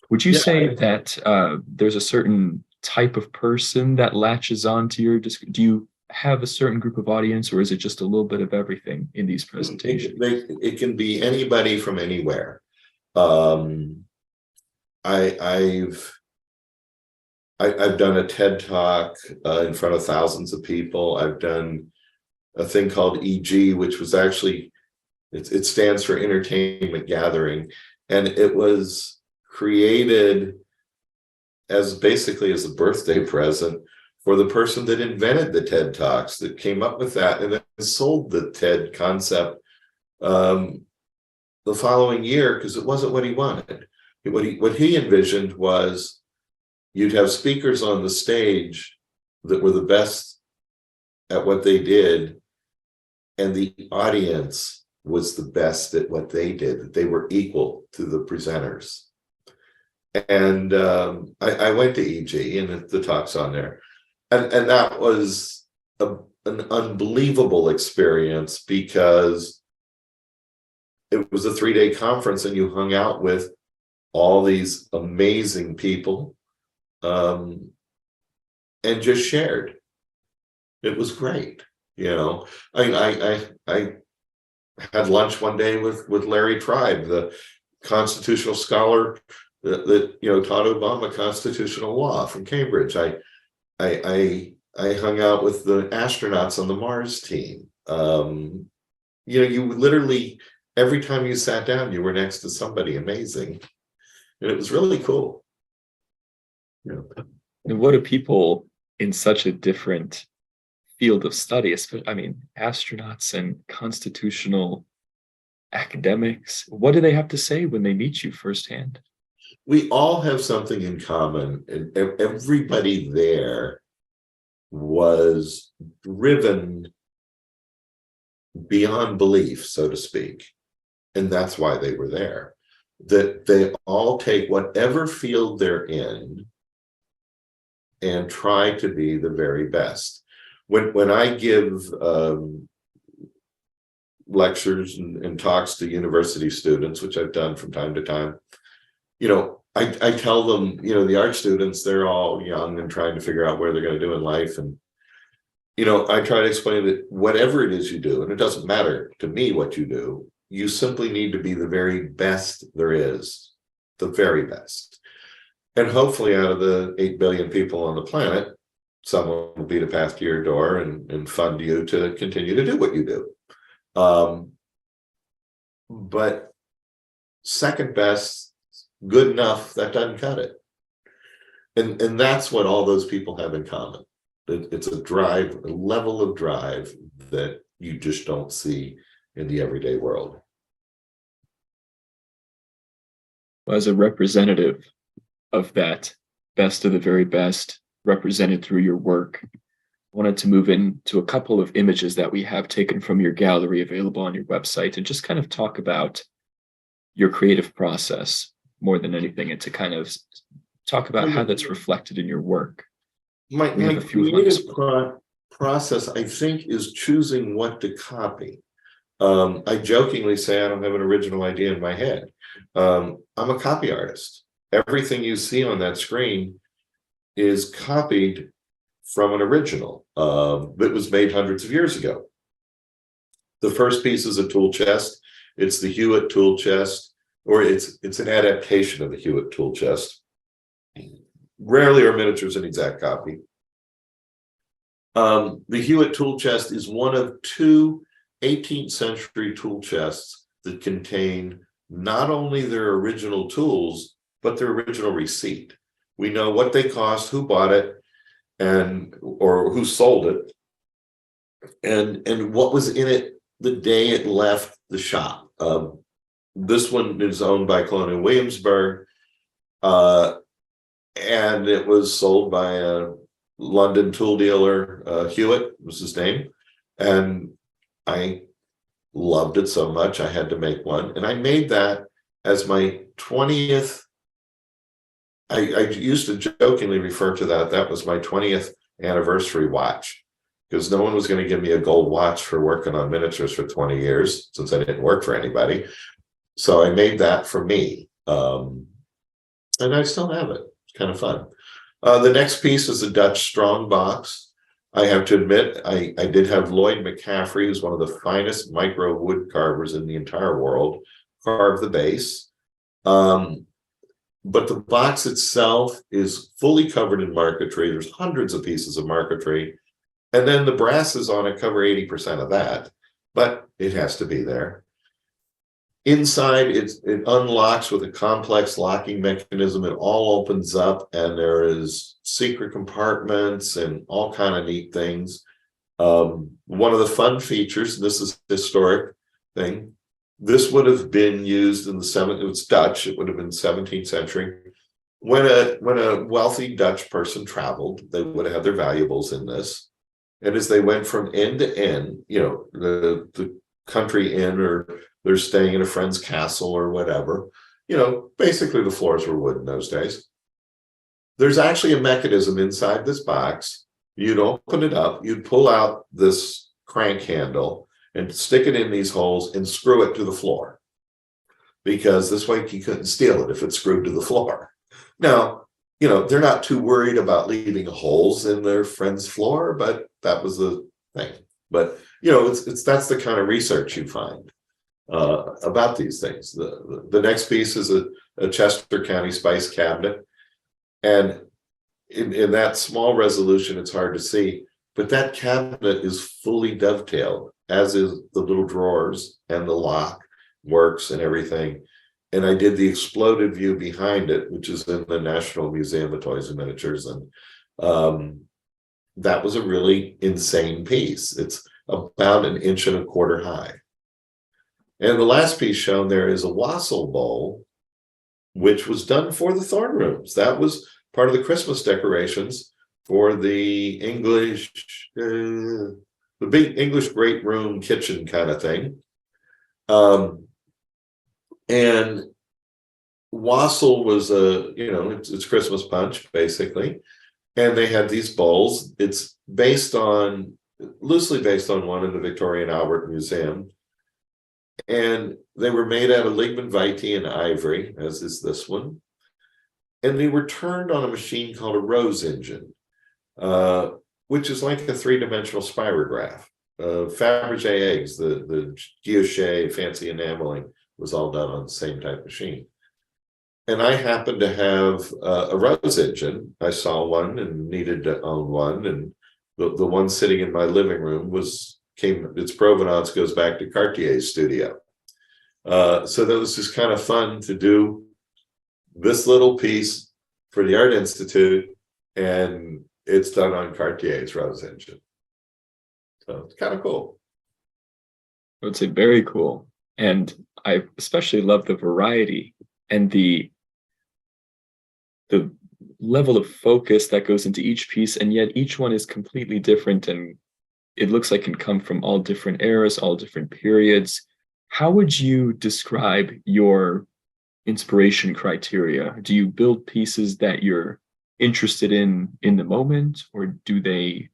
Would you say that there's a certain type of person that latches on to do you have a certain group of audience, or is it just a little bit of everything in these presentations? It can be anybody from anywhere. I've done a TED talk in front of thousands of people. I've done a thing called EG, which was actually, it stands for Entertainment Gathering, and it was created as basically as a birthday present for the person that invented the TED Talks, that came up with that and then sold the TED concept the following year, because it wasn't what he wanted. What he envisioned was you'd have speakers on the stage that were the best at what they did, and the audience was the best at what they did, that they were equal to the presenters. And I went to EG, and the talk's on there. And that was an unbelievable experience, because it was a 3-day conference and you hung out with all these amazing people and just shared. It was great. I had lunch one day with Larry Tribe, the constitutional scholar that taught Obama constitutional law from Cambridge. I hung out with the astronauts on the Mars team. You literally, every time you sat down, you were next to somebody amazing, and it was really cool. And what do people in such a different field of study, I mean, astronauts and constitutional academics, what do they have to say when they meet you firsthand? We all have something in common, and everybody there was driven beyond belief, so to speak. And that's why they were there. That they all take whatever field they're in and try to be the very best. When I give lectures and talks to university students, which I've done from time to time, I tell them, the art students, they're all young and trying to figure out where they're going to do in life. And, I try to explain that whatever it is you do, and it doesn't matter to me what you do, you simply need to be the very best there is, the very best. And hopefully out of the 8 billion people on the planet, someone will beat a path to your door and fund you to continue to do what you do. But second best, good enough, that doesn't cut it. And that's what all those people have in common. It's a drive, a level of drive that you just don't see in the everyday world. As a representative of that best of the very best represented through your work, I wanted to move into a couple of images that we have taken from your gallery available on your website and just kind of talk about your creative process more than anything, and to kind of talk about how that's reflected in your work. My creative process, I think, is choosing what to copy. I jokingly say I don't have an original idea in my head. I'm a copy artist. Everything you see on that screen is copied from an original that was made hundreds of years ago. The first piece is a tool chest. It's the Hewitt tool chest, or it's an adaptation of the Hewitt tool chest. Rarely are miniatures an exact copy. The Hewitt tool chest is one of two 18th century tool chests that contain not only their original tools, but their original receipt. We know what they cost, who bought it, or who sold it, and what was in it the day it left the shop. This one is owned by Colonial Williamsburg, and it was sold by a London tool dealer. Hewitt was his name, and I loved it so much I had to make one, and I made that as my 20th. I used to jokingly refer to that was my 20th anniversary watch, because no one was going to give me a gold watch for working on miniatures for 20 years, since I didn't work for anybody. So I made that for me, and I still have it. It's kind of fun. The next piece is a Dutch strong box. I have to admit, I did have Lloyd McCaffrey, who's one of the finest micro wood carvers in the entire world, carve the base. But the box itself is fully covered in marquetry. There's hundreds of pieces of marquetry. And then the brasses on it cover 80% of that, but it has to be there. Inside, it unlocks with a complex locking mechanism. It all opens up, and there is secret compartments and all kind of neat things. One of the fun features, this is a historic thing, this would have been used in the it was Dutch, it would have been 17th century. When a wealthy Dutch person traveled, they would have had their valuables in this. And as they went from end to end, the country inn, or they're staying in a friend's castle or whatever, basically the floors were wood in those days. There's actually a mechanism inside this box. You'd open it up, you'd pull out this crank handle and stick it in these holes and screw it to the floor, because this way you couldn't steal it if it's screwed to the floor. Now, they're not too worried about leaving holes in their friend's floor, but that was the thing. But that's the kind of research you find. about these things. The next piece is a Chester County spice cabinet. And in that small resolution, it's hard to see, but that cabinet is fully dovetailed, as is the little drawers, and the lock works and everything. And I did the exploded view behind it, which is in the National Museum of Toys and Miniatures. And that was a really insane piece. It's about 1.25 inches high. And the last piece shown there is a wassail bowl, which was done for the throne rooms. That was part of the Christmas decorations for the big English great room kitchen kind of thing. And wassail was it's Christmas punch basically. And they had these bowls. It's loosely based on one in the Victoria and Albert Museum. And they were made out of lignin vitae and ivory, as is this one. And they were turned on a machine called a rose engine, which is like a 3-dimensional spirograph. Fabergé eggs, the guilloche, fancy enameling was all done on the same type machine. And I happened to have a rose engine. I saw one and needed to own one. And the one sitting in my living room its provenance goes back to Cartier's studio. So that was just kind of fun to do this little piece for the Art Institute, and it's done on Cartier's rose engine. So it's kind of cool. I would say very cool. And I especially love the variety and the level of focus that goes into each piece, and yet each one is completely different, and it looks like it can come from all different eras, all different periods. How would you describe your inspiration criteria? Do you build pieces that you're interested in the moment, or do they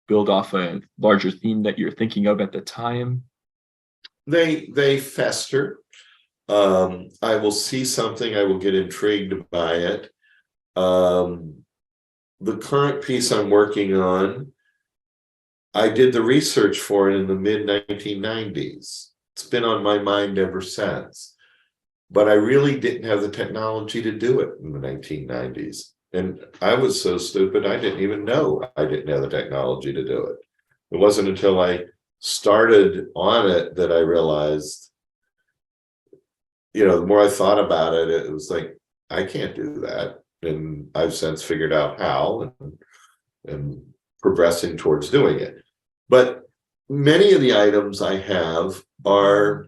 build off a larger theme that you're thinking of at the time? They fester. I will see something, I will get intrigued by it. The current piece I'm working on, I did the research for it in the mid-1990s. It's been on my mind ever since. But I really didn't have the technology to do it in the 1990s. And I was so stupid, I didn't even know I didn't have the technology to do it. It wasn't until I started on it that I realized, the more I thought about it, it was like, I can't do that. And I've since figured out how and progressing towards doing it. But many of the items I have are,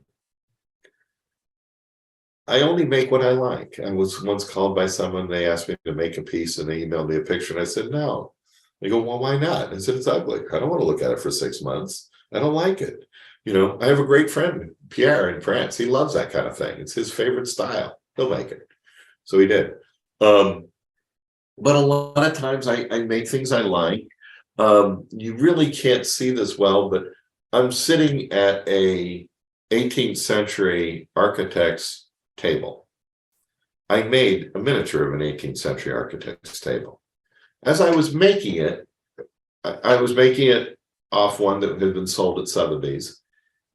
I only make what I like. I was once called by someone, they asked me to make a piece and they emailed me a picture and I said, no. They go, well, why not? I said, it's ugly. I don't want to look at it for 6 months. I don't like it. I have a great friend, Pierre, in France. He loves that kind of thing. It's his favorite style. He'll make it. So he did. But a lot of times I make things I like. You really can't see this well, but I'm sitting at a 18th century architect's table. I made a miniature of an 18th century architect's table. As I was making it, I was making it off one that had been sold at Sotheby's.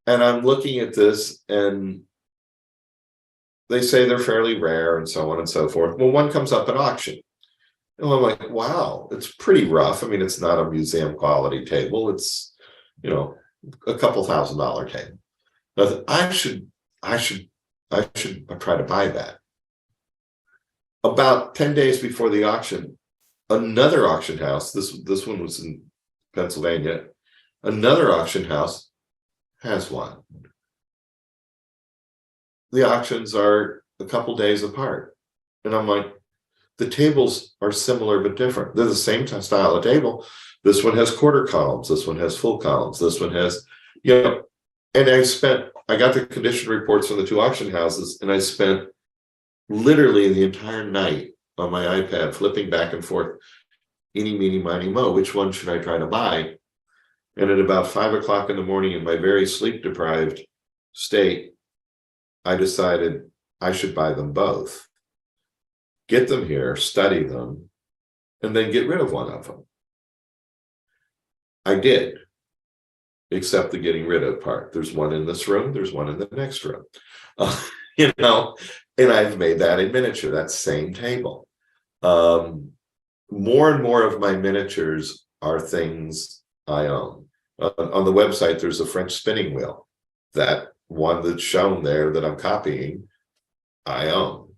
And I'm looking at this and they say they're fairly rare and so on and so forth. Well, one comes up at auction. And I'm like, wow, it's pretty rough. I mean, it's not a museum quality table. It's, a couple $1,000 table. But I should try to buy that. About 10 days before the auction, another auction house, this one was in Pennsylvania, another auction house has one. The auctions are a couple days apart. And I'm like, the tables are similar but different. They're the same style of table. This one has quarter columns. This one has full columns. This one has, and I got the condition reports from the 2 auction houses, and I spent literally the entire night on my iPad flipping back and forth, eeny, meeny, miny, mo, which one should I try to buy? And at about 5 o'clock in the morning, in my very sleep-deprived state, I decided I should buy them both, get them here, study them, and then get rid of one of them. I did. except the getting rid of part. There's one in this room, there's one in the next room. You know, and I've made that in miniature, that same table. More and more of my miniatures are things I own. On the website, there's a French spinning wheel. That one that's shown there that I'm copying, I own.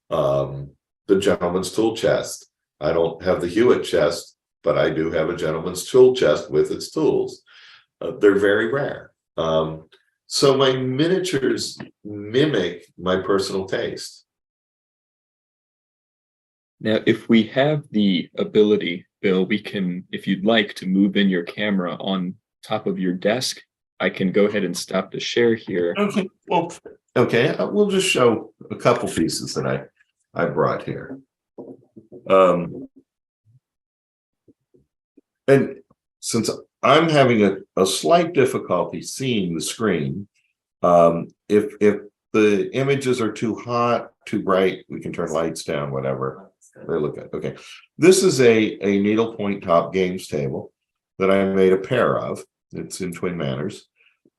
The gentleman's tool chest. I don't have the Hewitt chest, but I do have a gentleman's tool chest with its tools. They're very rare. So my miniatures mimic my personal taste. Now, if we have the ability, Bill, we can, if you'd like, to move in your camera on top of your desk. I can go ahead and stop the share here. Okay, well, okay, we'll just show a couple pieces that I brought here. And since I'm having a slight difficulty seeing the screen, if the images are too hot, too bright, we can turn lights down, whatever they look at. Okay, this is a needlepoint top games table that I made a pair of. It's in Twin Manors.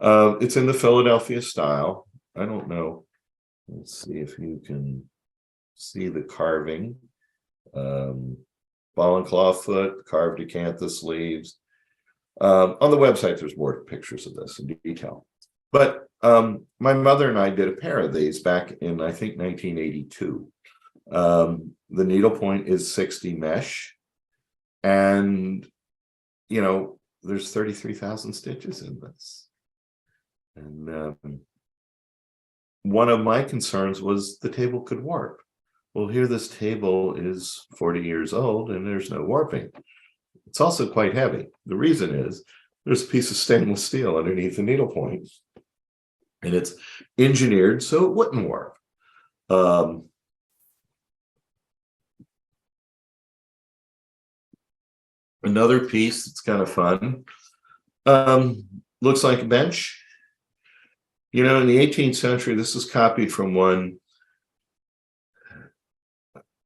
It's in the Philadelphia style. I don't know. Let's see if you can see the carving. Ball and claw foot, carved acanthus leaves. On the website, there's more pictures of this in detail. But my mother and I did a pair of these back in, I think, 1982. The needlepoint is 60 mesh. And, you know, there's 33,000 stitches in this. And one of my concerns was the table could warp. Well, here this table is 40 years old and there's no warping. It's also quite heavy. The reason is there's a piece of stainless steel underneath the needlepoint, and it's engineered so it wouldn't warp. Another piece that's kind of fun. Looks like a bench. You know, in the 18th century, this is copied from one.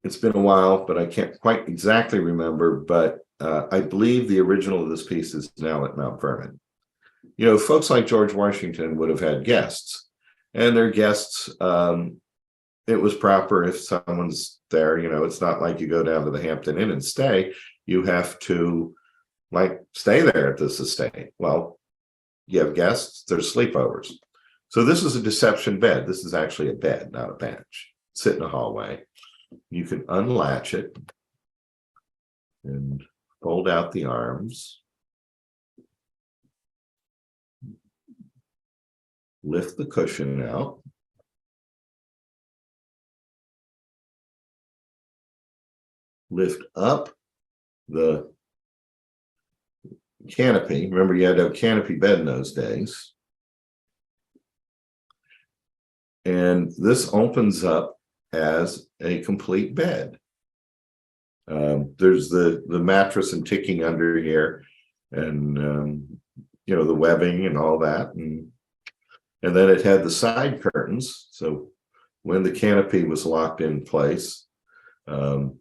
It's been a while, but I can't quite exactly remember. But I believe the original of this piece is now at Mount Vernon. You know, folks like George Washington would have had guests, and their guests, it was proper if someone's there. You know, it's not like you go down to the Hampton Inn and stay. You have to, like, stay there at this estate. Well, you have guests, there's sleepovers. So this is a deception bed. This is actually a bed, not a bench. Sit in a hallway. You can unlatch it and fold out the arms. Lift the cushion out. Lift up the canopy. Remember, you had to have a canopy bed in those days. And this opens up as a complete bed. There's the mattress and ticking under here, and you know, the webbing and all that, and then it had the side curtains. So when the canopy was locked in place, it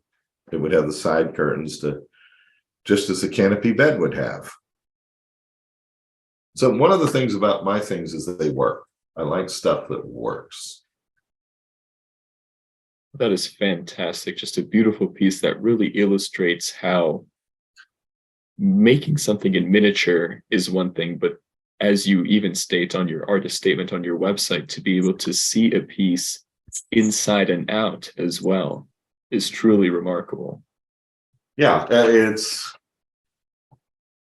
would have the side curtains to, just as a canopy bed would have. So one of the things about my things is that they work. I like stuff that works. That is fantastic. Just a beautiful piece that really illustrates how making something in miniature is one thing, but as you even state on your artist statement on your website, to be able to see a piece inside and out as well is truly remarkable. Yeah, it's,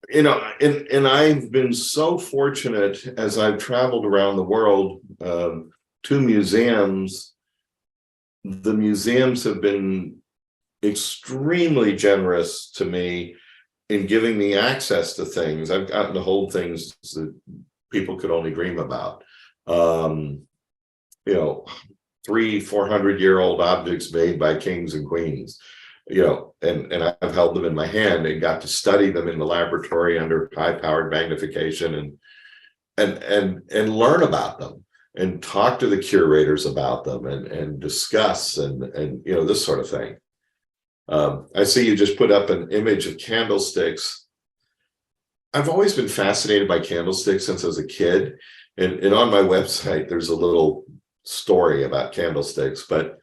you know, and I've been so fortunate as I've traveled around the world to museums. The museums have been extremely generous to me in giving me access to things. I've gotten to hold things that people could only dream about. You know, 300-400-year-old objects made by kings and queens. You know, and I've held them in my hand and got to study them in the laboratory under high-powered magnification and learn about them and talk to the curators about them and discuss and you know, this sort of thing. I see you just put up an image of candlesticks. I've always been fascinated by candlesticks since I was a kid. And on my website, there's a little story about candlesticks, but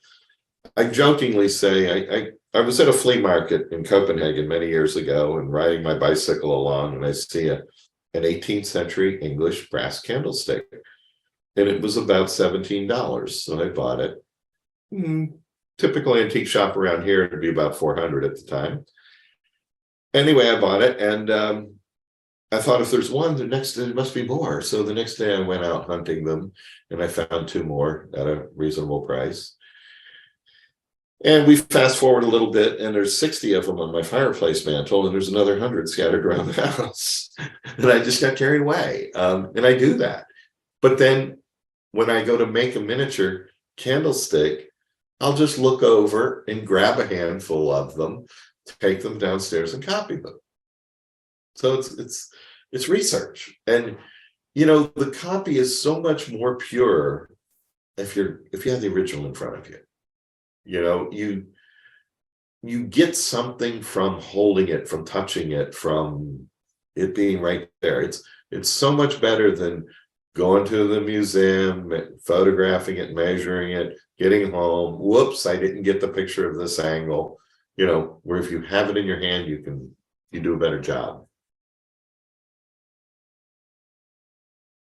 I jokingly say I was at a flea market in Copenhagen many years ago and riding my bicycle along, and I see an 18th century English brass candlestick, and it was about $17. So I bought it. Typical antique shop around here, it'd be about 400 at the time. Anyway, I bought it, and I thought if there's one, there must be more. So the next day I went out hunting them, and I found two more at a reasonable price. And we fast forward a little bit, and there's 60 of them on my fireplace mantle, and there's another 100 scattered around the house. And I just got carried away. And I do that. But then when I go to make a miniature candlestick, I'll just look over and grab a handful of them, take them downstairs and copy them. So it's research. And the copy is so much more pure if you have the original in front of you. You get something from holding it, from touching it, from it being right there. It's so much better than going to the museum, photographing it, measuring it, getting home. Whoops, I didn't get the picture of this angle. Where if you have it in your hand, you do a better job.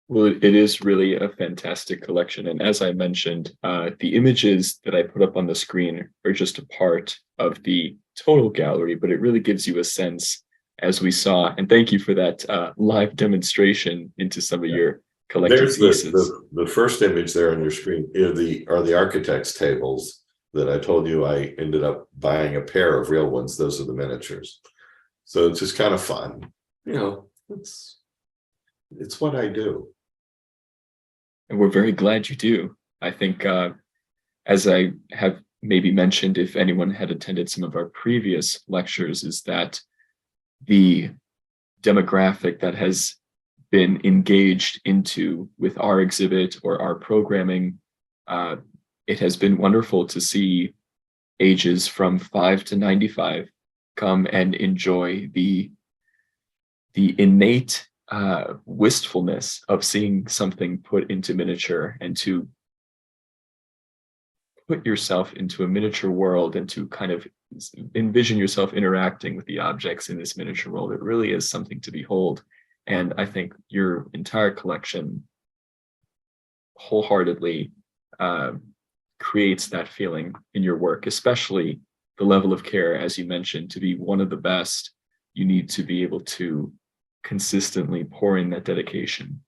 Well, it is really a fantastic collection. And as I mentioned, the images that I put up on the screen are just a part of the total gallery, but it really gives you a sense, as we saw. And thank you for that live demonstration into some of your collected There's pieces. The first image there on your screen are the architect's tables that I told you I ended up buying a pair of real ones. Those are the miniatures. So it's just kind of fun. It's what I do. And we're very glad you do. I think, as I have maybe mentioned, if anyone had attended some of our previous lectures, is that the demographic that has been engaged into with our exhibit or our programming, it has been wonderful to see ages from 5 to 95 come and enjoy the innate wistfulness of seeing something put into miniature, and to put yourself into a miniature world and to kind of envision yourself interacting with the objects in this miniature world. It really is something to behold. And I think your entire collection wholeheartedly creates that feeling in your work, especially the level of care, as you mentioned. To be one of the best, you need to be able to consistently pour in that dedication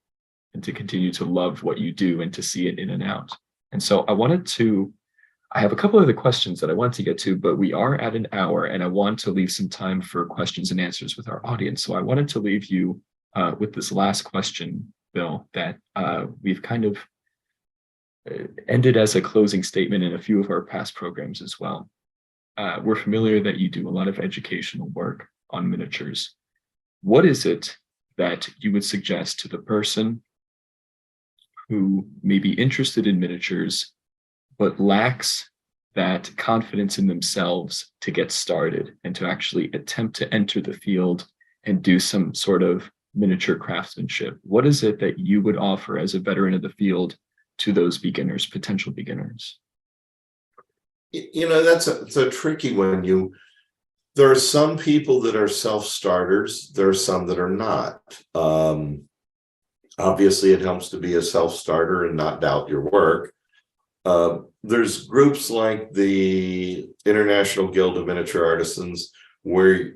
and to continue to love what you do and to see it in and out. And so I have a couple other questions that I want to get to, but we are at an hour and I want to leave some time for questions and answers with our audience. So I wanted to leave you with this last question, Bill, that we've kind of ended as a closing statement in a few of our past programs as well. We're familiar that you do a lot of educational work on miniatures. What is it that you would suggest to the person who may be interested in miniatures, but lacks that confidence in themselves to get started and to actually attempt to enter the field and do some sort of miniature craftsmanship? What is it that you would offer as a veteran of the field to those beginners, potential beginners? That's a tricky one. There are some people that are self-starters. There are some that are not. Obviously, it helps to be a self-starter and not doubt your work. There's groups like the International Guild of Miniature Artisans, where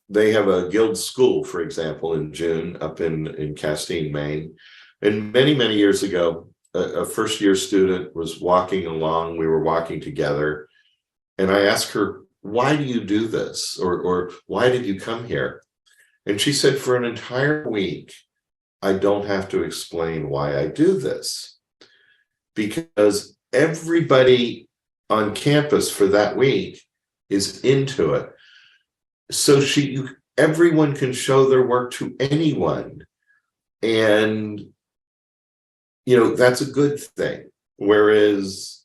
they have a guild school, for example, in June up in Castine, Maine. And many, many years ago, a first-year student was walking along. We were walking together, and I asked her, "Why do you do this?" or "Why did you come here?" And she said, "For an entire week, I don't have to explain why I do this, because everybody on campus for that week is into it. So everyone can show their work to anyone. And, that's a good thing. Whereas,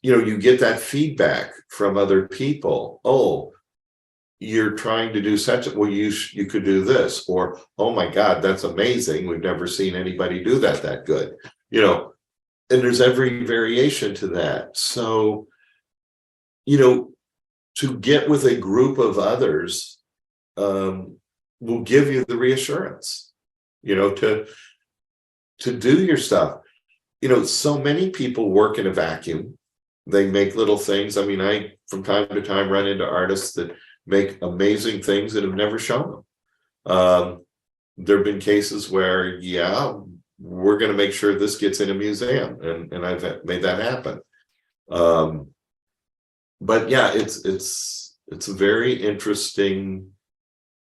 you get that feedback from other people. Oh, you're trying to do such a, well, you could do this, or, oh my God, that's amazing. We've never seen anybody do that good, and there's every variation to that. So, to get with a group of others will give you the reassurance, to do your stuff. So many people work in a vacuum. They make little things. I mean, I from time to time run into artists that make amazing things that have never shown them. There have been cases where, yeah, we're going to make sure this gets in a museum, and I've made that happen. But yeah, it's a very interesting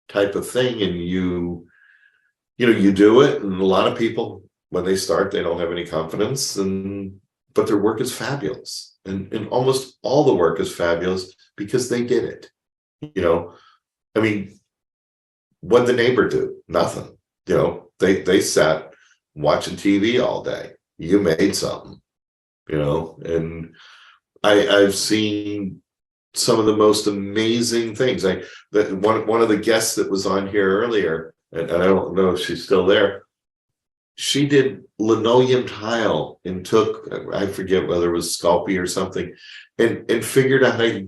type of thing, and you do it, and a lot of people, when they start, they don't have any confidence, but their work is fabulous, and almost all the work is fabulous because they did it. I mean, what'd the neighbor do? Nothing. They sat watching TV all day. You made something, and I've seen some of the most amazing things. One of the guests that was on here earlier, and I don't know if she's still there, she did linoleum tile and took, I forget whether it was Sculpey or something, and figured out how to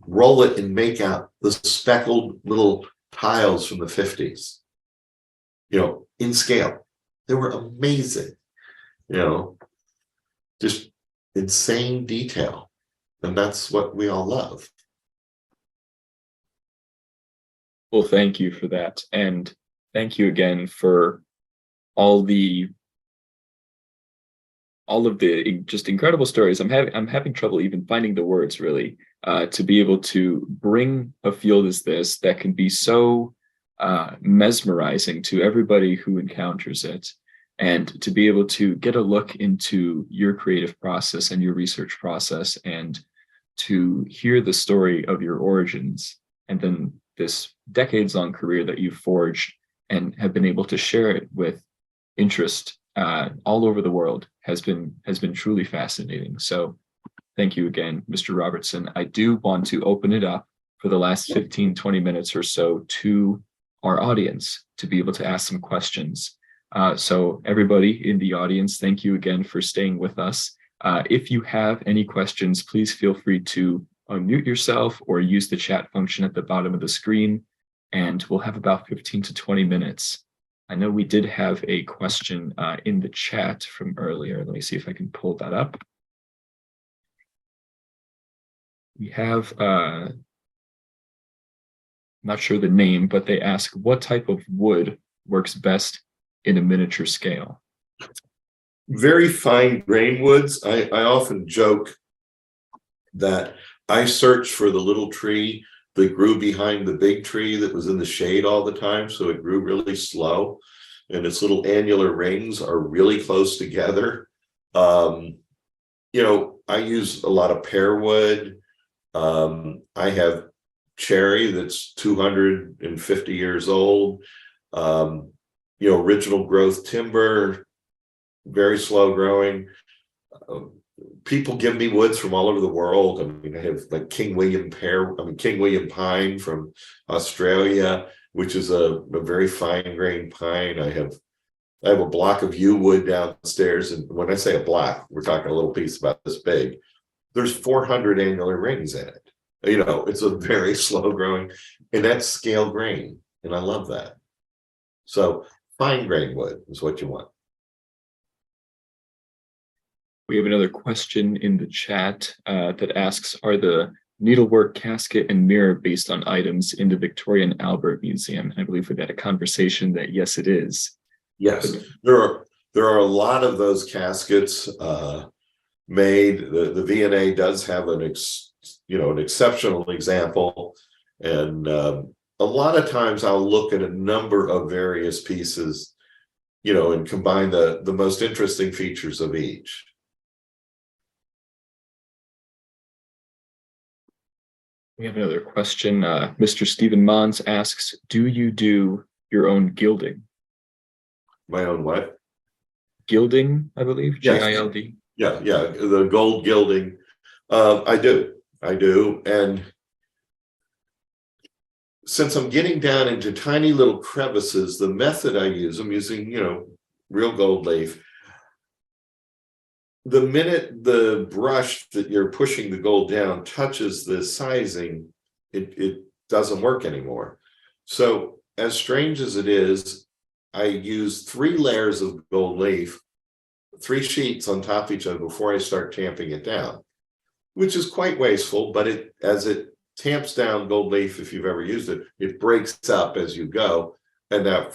roll it and make out the speckled little tiles from the 50s, in scale. They were amazing, just insane detail. And that's what we all love. Well, thank you for that. And thank you again for all of the just incredible stories. I'm having trouble even finding the words, really, to be able to bring a field as this that can be so mesmerizing to everybody who encounters it, and to be able to get a look into your creative process and your research process, and to hear the story of your origins, and then this decades-long career that you've forged and have been able to share it with interest all over the world has been truly fascinating. So thank you again, Mr. Robertson. I do want to open it up for the last 15, 20 minutes or so to our audience to be able to ask some questions. So everybody in the audience, thank you again for staying with us. If you have any questions, please feel free to unmute yourself or use the chat function at the bottom of the screen, and we'll have about 15 to 20 minutes. I know we did have a question in the chat from earlier. Let me see if I can pull that up. We have, not sure the name, but they ask, what type of wood works best in a miniature scale? Very fine grain woods. I often joke that I searched for the little tree that grew behind the big tree that was in the shade all the time. So it grew really slow, and its little annular rings are really close together. I use a lot of pear wood. I have cherry that's 250 years old. Original growth timber, very slow growing. People give me woods from all over the world. I mean, I have like King William pine from Australia, which is a very fine grained pine. I have a block of yew wood downstairs, and when I say a block, we're talking a little piece about this big. There's 400 annular rings in it. It's a very slow growing, and that's scale grain, and I love that. So fine grain wood is what you want. We have another question in the chat that asks, are the needlework casket and mirror based on items in the Victoria and Albert Museum? I believe we've had a conversation that yes, it is. Yes, there are a lot of those caskets made. The V&A does have an exceptional example, and a lot of times I'll look at a number of various pieces, and combine the most interesting features of each. We have another question. Mr. Stephen Mons asks, do you do your own gilding? My own what? Gilding, I believe. Yes. G-I-L-D. Yeah, the gold gilding. I do. And since I'm getting down into tiny little crevices, the method I use, I'm using, real gold leaf. The minute the brush that you're pushing the gold down touches the sizing, it doesn't work anymore. So as strange as it is, I use 3 layers of gold leaf, 3 sheets on top of each other before I start tamping it down, which is quite wasteful, but as it tamps down gold leaf, if you've ever used it, it breaks up as you go. And that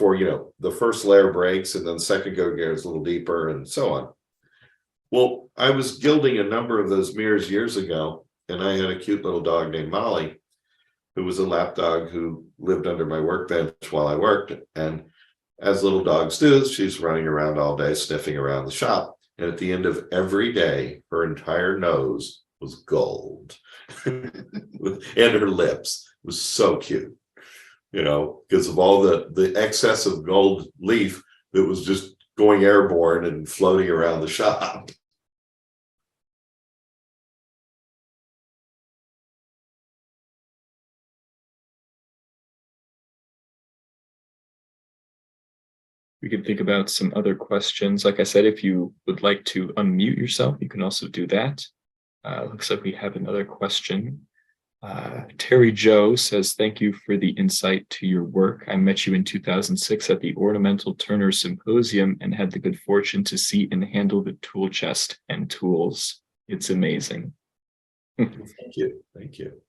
the first layer breaks and then the second go goes a little deeper and so on. Well, I was gilding a number of those mirrors years ago, and I had a cute little dog named Molly, who was a lap dog who lived under my workbench while I worked. And as little dogs do, she's running around all day, sniffing around the shop. And at the end of every day, her entire nose was gold. And her lips. It was so cute, because of all the excess of gold leaf that was just going airborne and floating around the shop. We can think about some other questions. Like I said, if you would like to unmute yourself, you can also do that. Looks like we have another question. Terry Joe says, thank you for the insight to your work. I met you in 2006 at the Ornamental Turner Symposium and had the good fortune to see and handle the tool chest and tools. It's amazing. Thank you. Thank you.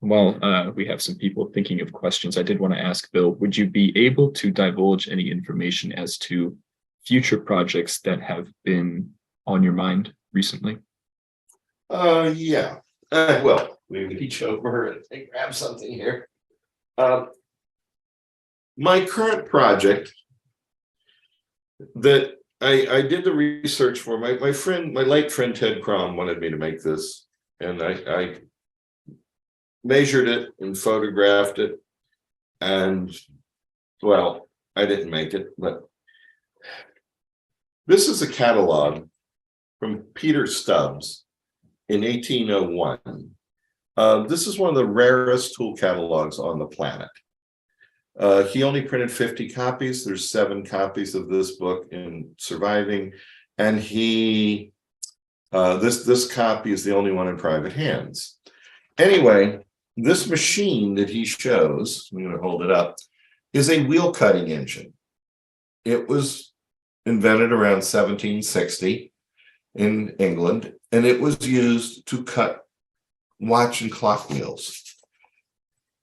While we have some people thinking of questions, I did want to ask Bill, would you be able to divulge any information as to future projects that have been on your mind recently? Yeah. Well, we reach over and grab something here. My current project that I did the research for, my late friend Ted Crom wanted me to make this, and I measured it and photographed it, and well, I didn't make it, but this is a catalog from Peter Stubbs in 1801. This is one of the rarest tool catalogs on the planet. He only printed 50 copies. There's 7 copies of this book in surviving, and this copy is the only one in private hands. Anyway, this machine that he shows, I'm going to hold it up, is a wheel cutting engine. It was invented around 1760 in England, and it was used to cut watch and clock wheels.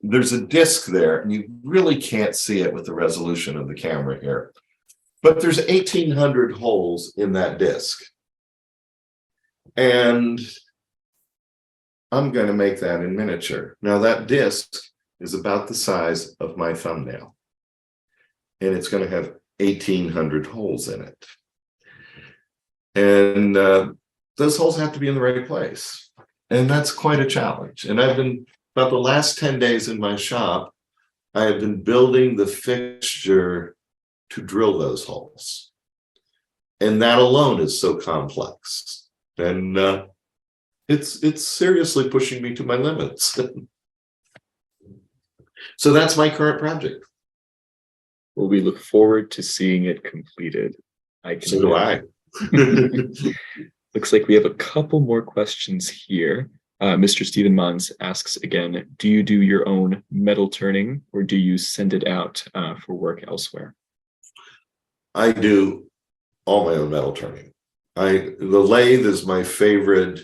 There's a disc there, and you really can't see it with the resolution of the camera here, but there's 1,800 holes in that disc. And I'm going to make that in miniature. Now, that disc is about the size of my thumbnail, and it's going to have 1,800 holes in it. And those holes have to be in the right place. And that's quite a challenge. And about the last 10 days in my shop, I have been building the fixture to drill those holes. And that alone is so complex. And it's seriously pushing me to my limits. So that's my current project. Well, we look forward to seeing it completed. So do I. Looks like we have a couple more questions here. Mr. Stephen Mons asks again, do you do your own metal turning, or do you send it out for work elsewhere? I do all my own metal turning. The lathe is my favorite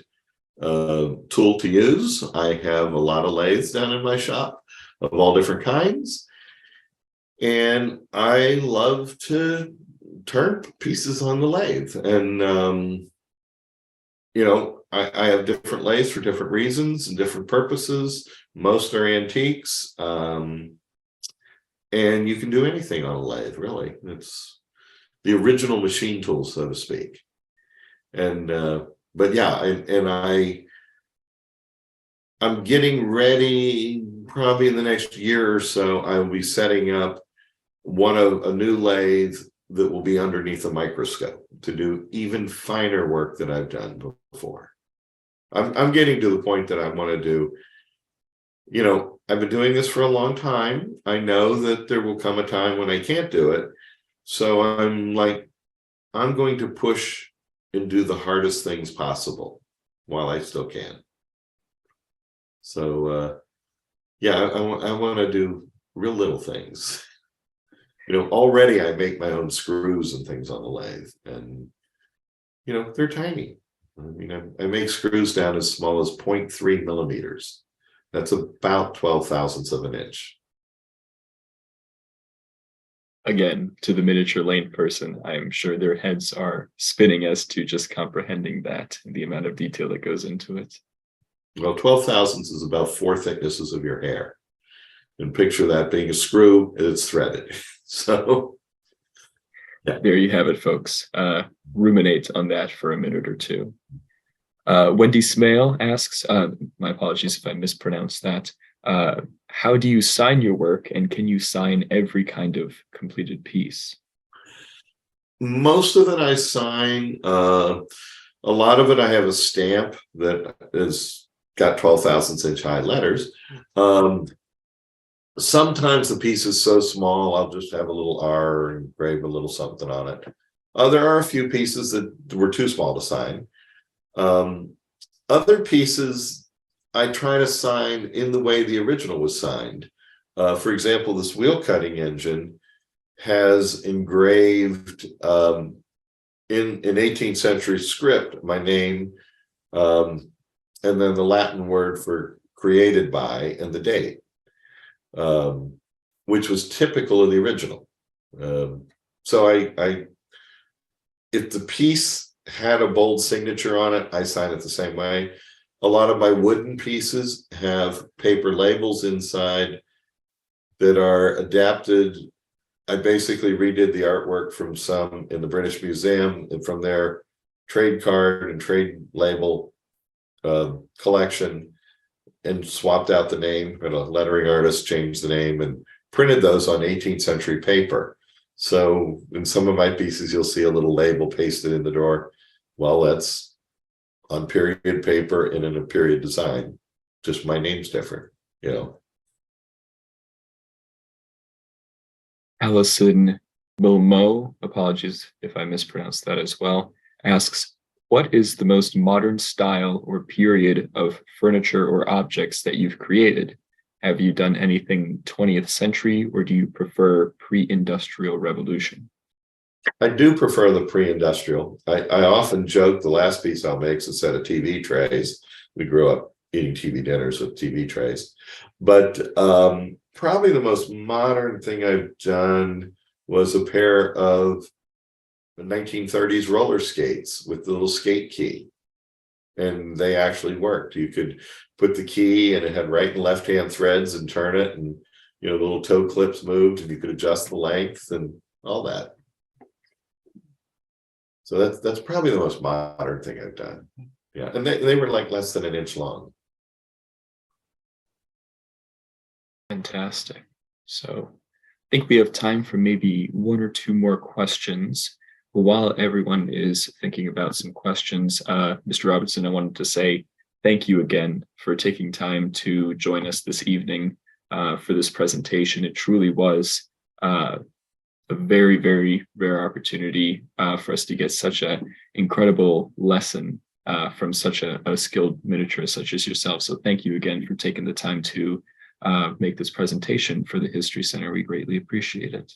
tool to use. I have a lot of lathes down in my shop of all different kinds, and I love to turn pieces on the lathe. And I have different lathes for different reasons and different purposes. Most are antiques, and you can do anything on a lathe, really. It's the original machine tool, so to speak. And but yeah, I'm getting ready. Probably in the next year or so, I will be setting up a new lathe that will be underneath a microscope to do even finer work that I've done before. I'm getting to the point that I want to do, I've been doing this for a long time. I know that there will come a time when I can't do it. So I'm like, I'm going to push and do the hardest things possible while I still can. So yeah, I want to do real little things. Already I make my own screws and things on the lathe, and they're tiny. I mean, I make screws down as small as 0.3 millimeters. That's about 12 thousandths of an inch. Again, to the miniature lathe person, I'm sure their heads are spinning as to just comprehending that, the amount of detail that goes into it. Well, 12 thousandths is about 4 thicknesses of your hair. And picture that being a screw, and it's threaded. So, yeah. There you have it, folks. Ruminate on that for a minute or two. Wendy Smale asks, my apologies if I mispronounced that. How do you sign your work, and can you sign every kind of completed piece? Most of it I sign. A lot of it I have a stamp that is got 12 thousandths inch high letters. Sometimes the piece is so small, I'll just have a little R and engrave a little something on it. There are a few pieces that were too small to sign. Other pieces I try to sign in the way the original was signed. For example, this wheel cutting engine has engraved in 18th century script my name, and then the Latin word for created by and the date, which was typical of the original. So I if the piece had a bold signature on it, I sign it the same way. A lot of my wooden pieces have paper labels inside that are adapted. I basically redid the artwork from some in the British Museum and from their trade card and trade label collection, and swapped out the name, and a lettering artist changed the name and printed those on 18th century paper. So in some of my pieces, you'll see a little label pasted in the door. Well, that's on period paper and in a period design. Just my name's different, Allison Milmo, apologies if I mispronounced that as well, asks, what is the most modern style or period of furniture or objects that you've created? Have you done anything 20th century, or do you prefer pre-industrial revolution? I do prefer the pre-industrial. I often joke the last piece I'll make is a set of TV trays. We grew up eating TV dinners with TV trays. But probably the most modern thing I've done was a pair of 1930s roller skates with the little skate key. And they actually worked. You could put the key, and it had right and left hand threads, and turn it, and the little toe clips moved, and you could adjust the length and all that. So that's probably the most modern thing I've done. Yeah, and they were like less than an inch long. Fantastic. So I think we have time for maybe one or two more questions. While everyone is thinking about some questions, Mr. Robertson, I wanted to say thank you again for taking time to join us this evening for this presentation. It truly was a very, very rare opportunity for us to get such an incredible lesson from such a skilled miniaturist such as yourself. So thank you again for taking the time to make this presentation for the History Center. We greatly appreciate it.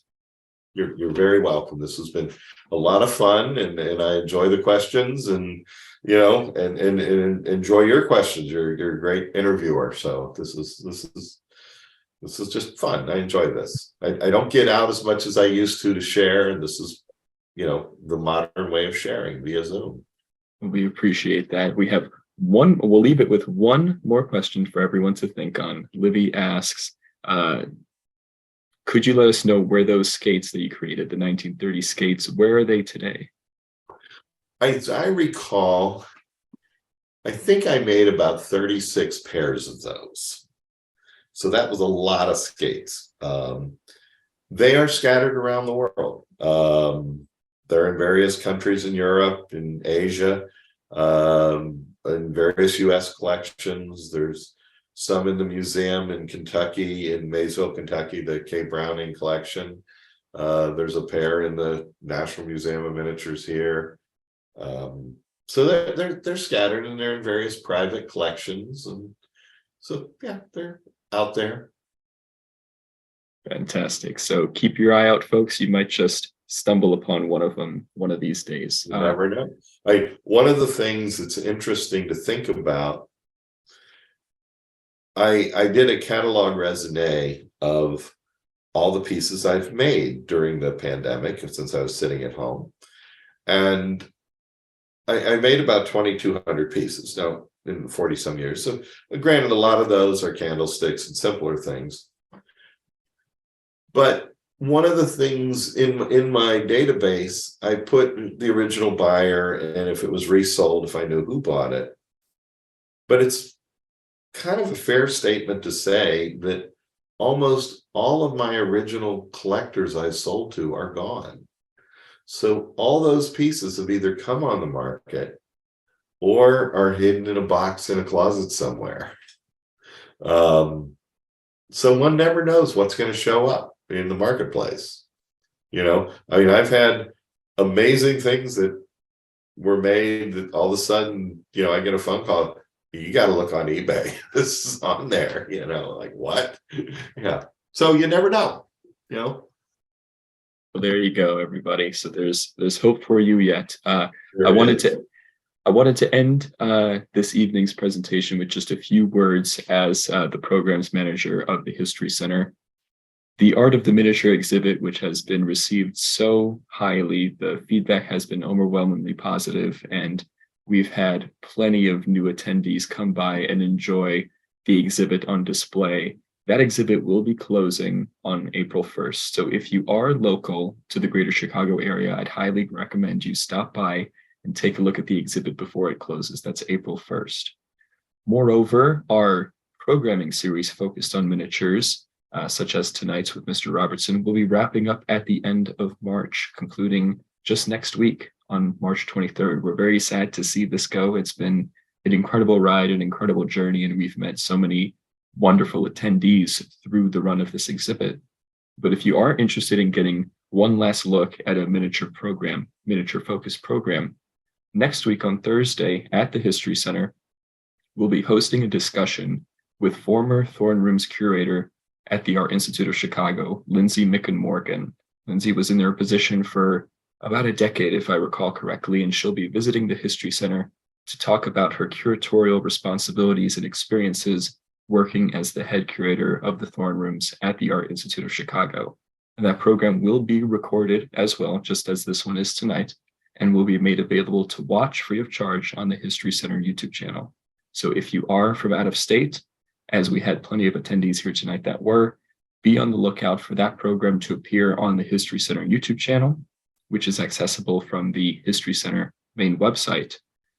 You're very welcome. This has been a lot of fun, and I enjoy the questions, and and enjoy your questions. You're a great interviewer. So this is just fun. I enjoy this. I don't get out as much as I used to share, and this is the modern way of sharing via Zoom. We appreciate that. We have one. We'll leave it with one more question for everyone to think on. Livy asks, could you let us know where those skates that you created, the 1930 skates, where are they today? I recall, I think I made about 36 pairs of those. So that was a lot of skates. They are scattered around the world. They're in various countries in Europe, in Asia. in various US collections. There's some in the museum in Kentucky, in Maysville, Kentucky, the K. Browning collection. There's a pair in the National Museum of Miniatures here. So they're scattered, and they're in various private collections, and so yeah, they're out there. Fantastic. So keep your eye out, folks. You might just stumble upon one of them one of these days. You never know. Like, one of the things that's interesting to think about, I did a catalog raisonné of all the pieces I've made during the pandemic, since I was sitting at home, and I made about 2,200 pieces now in 40 some years. So granted, a lot of those are candlesticks and simpler things. But one of the things in my database, I put the original buyer, and if it was resold, if I knew who bought it. But it's kind of a fair statement to say that almost all of my original collectors I sold to are gone. So all those pieces have either come on the market or are hidden in a box in a closet somewhere. So one never knows what's going to show up in the marketplace. I mean, I've had amazing things that were made that all of a sudden, I get a phone call. You got to look on eBay. This is on there, like what? Yeah. So you never know, Well, there you go, everybody. So there's hope for you yet. I wanted to end this evening's presentation with just a few words as the programs manager of the History Center. The Art of the Miniature exhibit, which has been received so highly, the feedback has been overwhelmingly positive, and we've had plenty of new attendees come by and enjoy the exhibit on display. That exhibit will be closing on April 1st. So if you are local to the greater Chicago area, I'd highly recommend you stop by and take a look at the exhibit before it closes. That's April 1st. Moreover, our programming series focused on miniatures, such as tonight's with Mr. Robertson, will be wrapping up at the end of March, concluding just next week on March 23rd. We're very sad to see this go. It's been an incredible ride, an incredible journey, and we've met so many wonderful attendees through the run of this exhibit. But if you are interested in getting one last look at a miniature focused program, next week on Thursday at the History Center, we'll be hosting a discussion with former Thorn Rooms curator at the Art Institute of Chicago, Lindsay Micken-Morgan. Lindsay was in their position for about a decade, if I recall correctly, and she'll be visiting the History Center to talk about her curatorial responsibilities and experiences working as the head curator of the Thorn Rooms at the Art Institute of Chicago. And that program will be recorded as well, just as this one is tonight, and will be made available to watch free of charge on the History Center YouTube channel. So if you are from out of state, as we had plenty of attendees here tonight that were, be on the lookout for that program to appear on the History Center YouTube channel, which is accessible from the History Center main website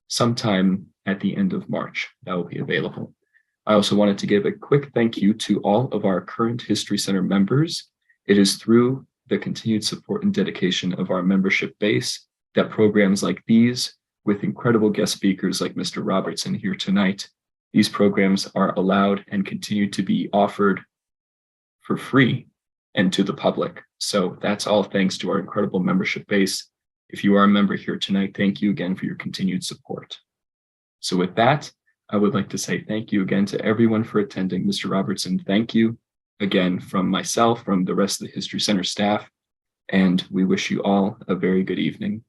sometime at the end of March. That will be available. I also wanted to give a quick thank you to all of our current History Center members. It is through the continued support and dedication of our membership base that programs like these, with incredible guest speakers like Mr. Robertson here tonight, these programs are allowed and continue to be offered for free and to the public. So that's all thanks to our incredible membership base. If you are a member here tonight, thank you again for your continued support. So with that, I would like to say thank you again to everyone for attending. Mr. Robertson, thank you again from myself, from the rest of the History Center staff, and we wish you all a very good evening.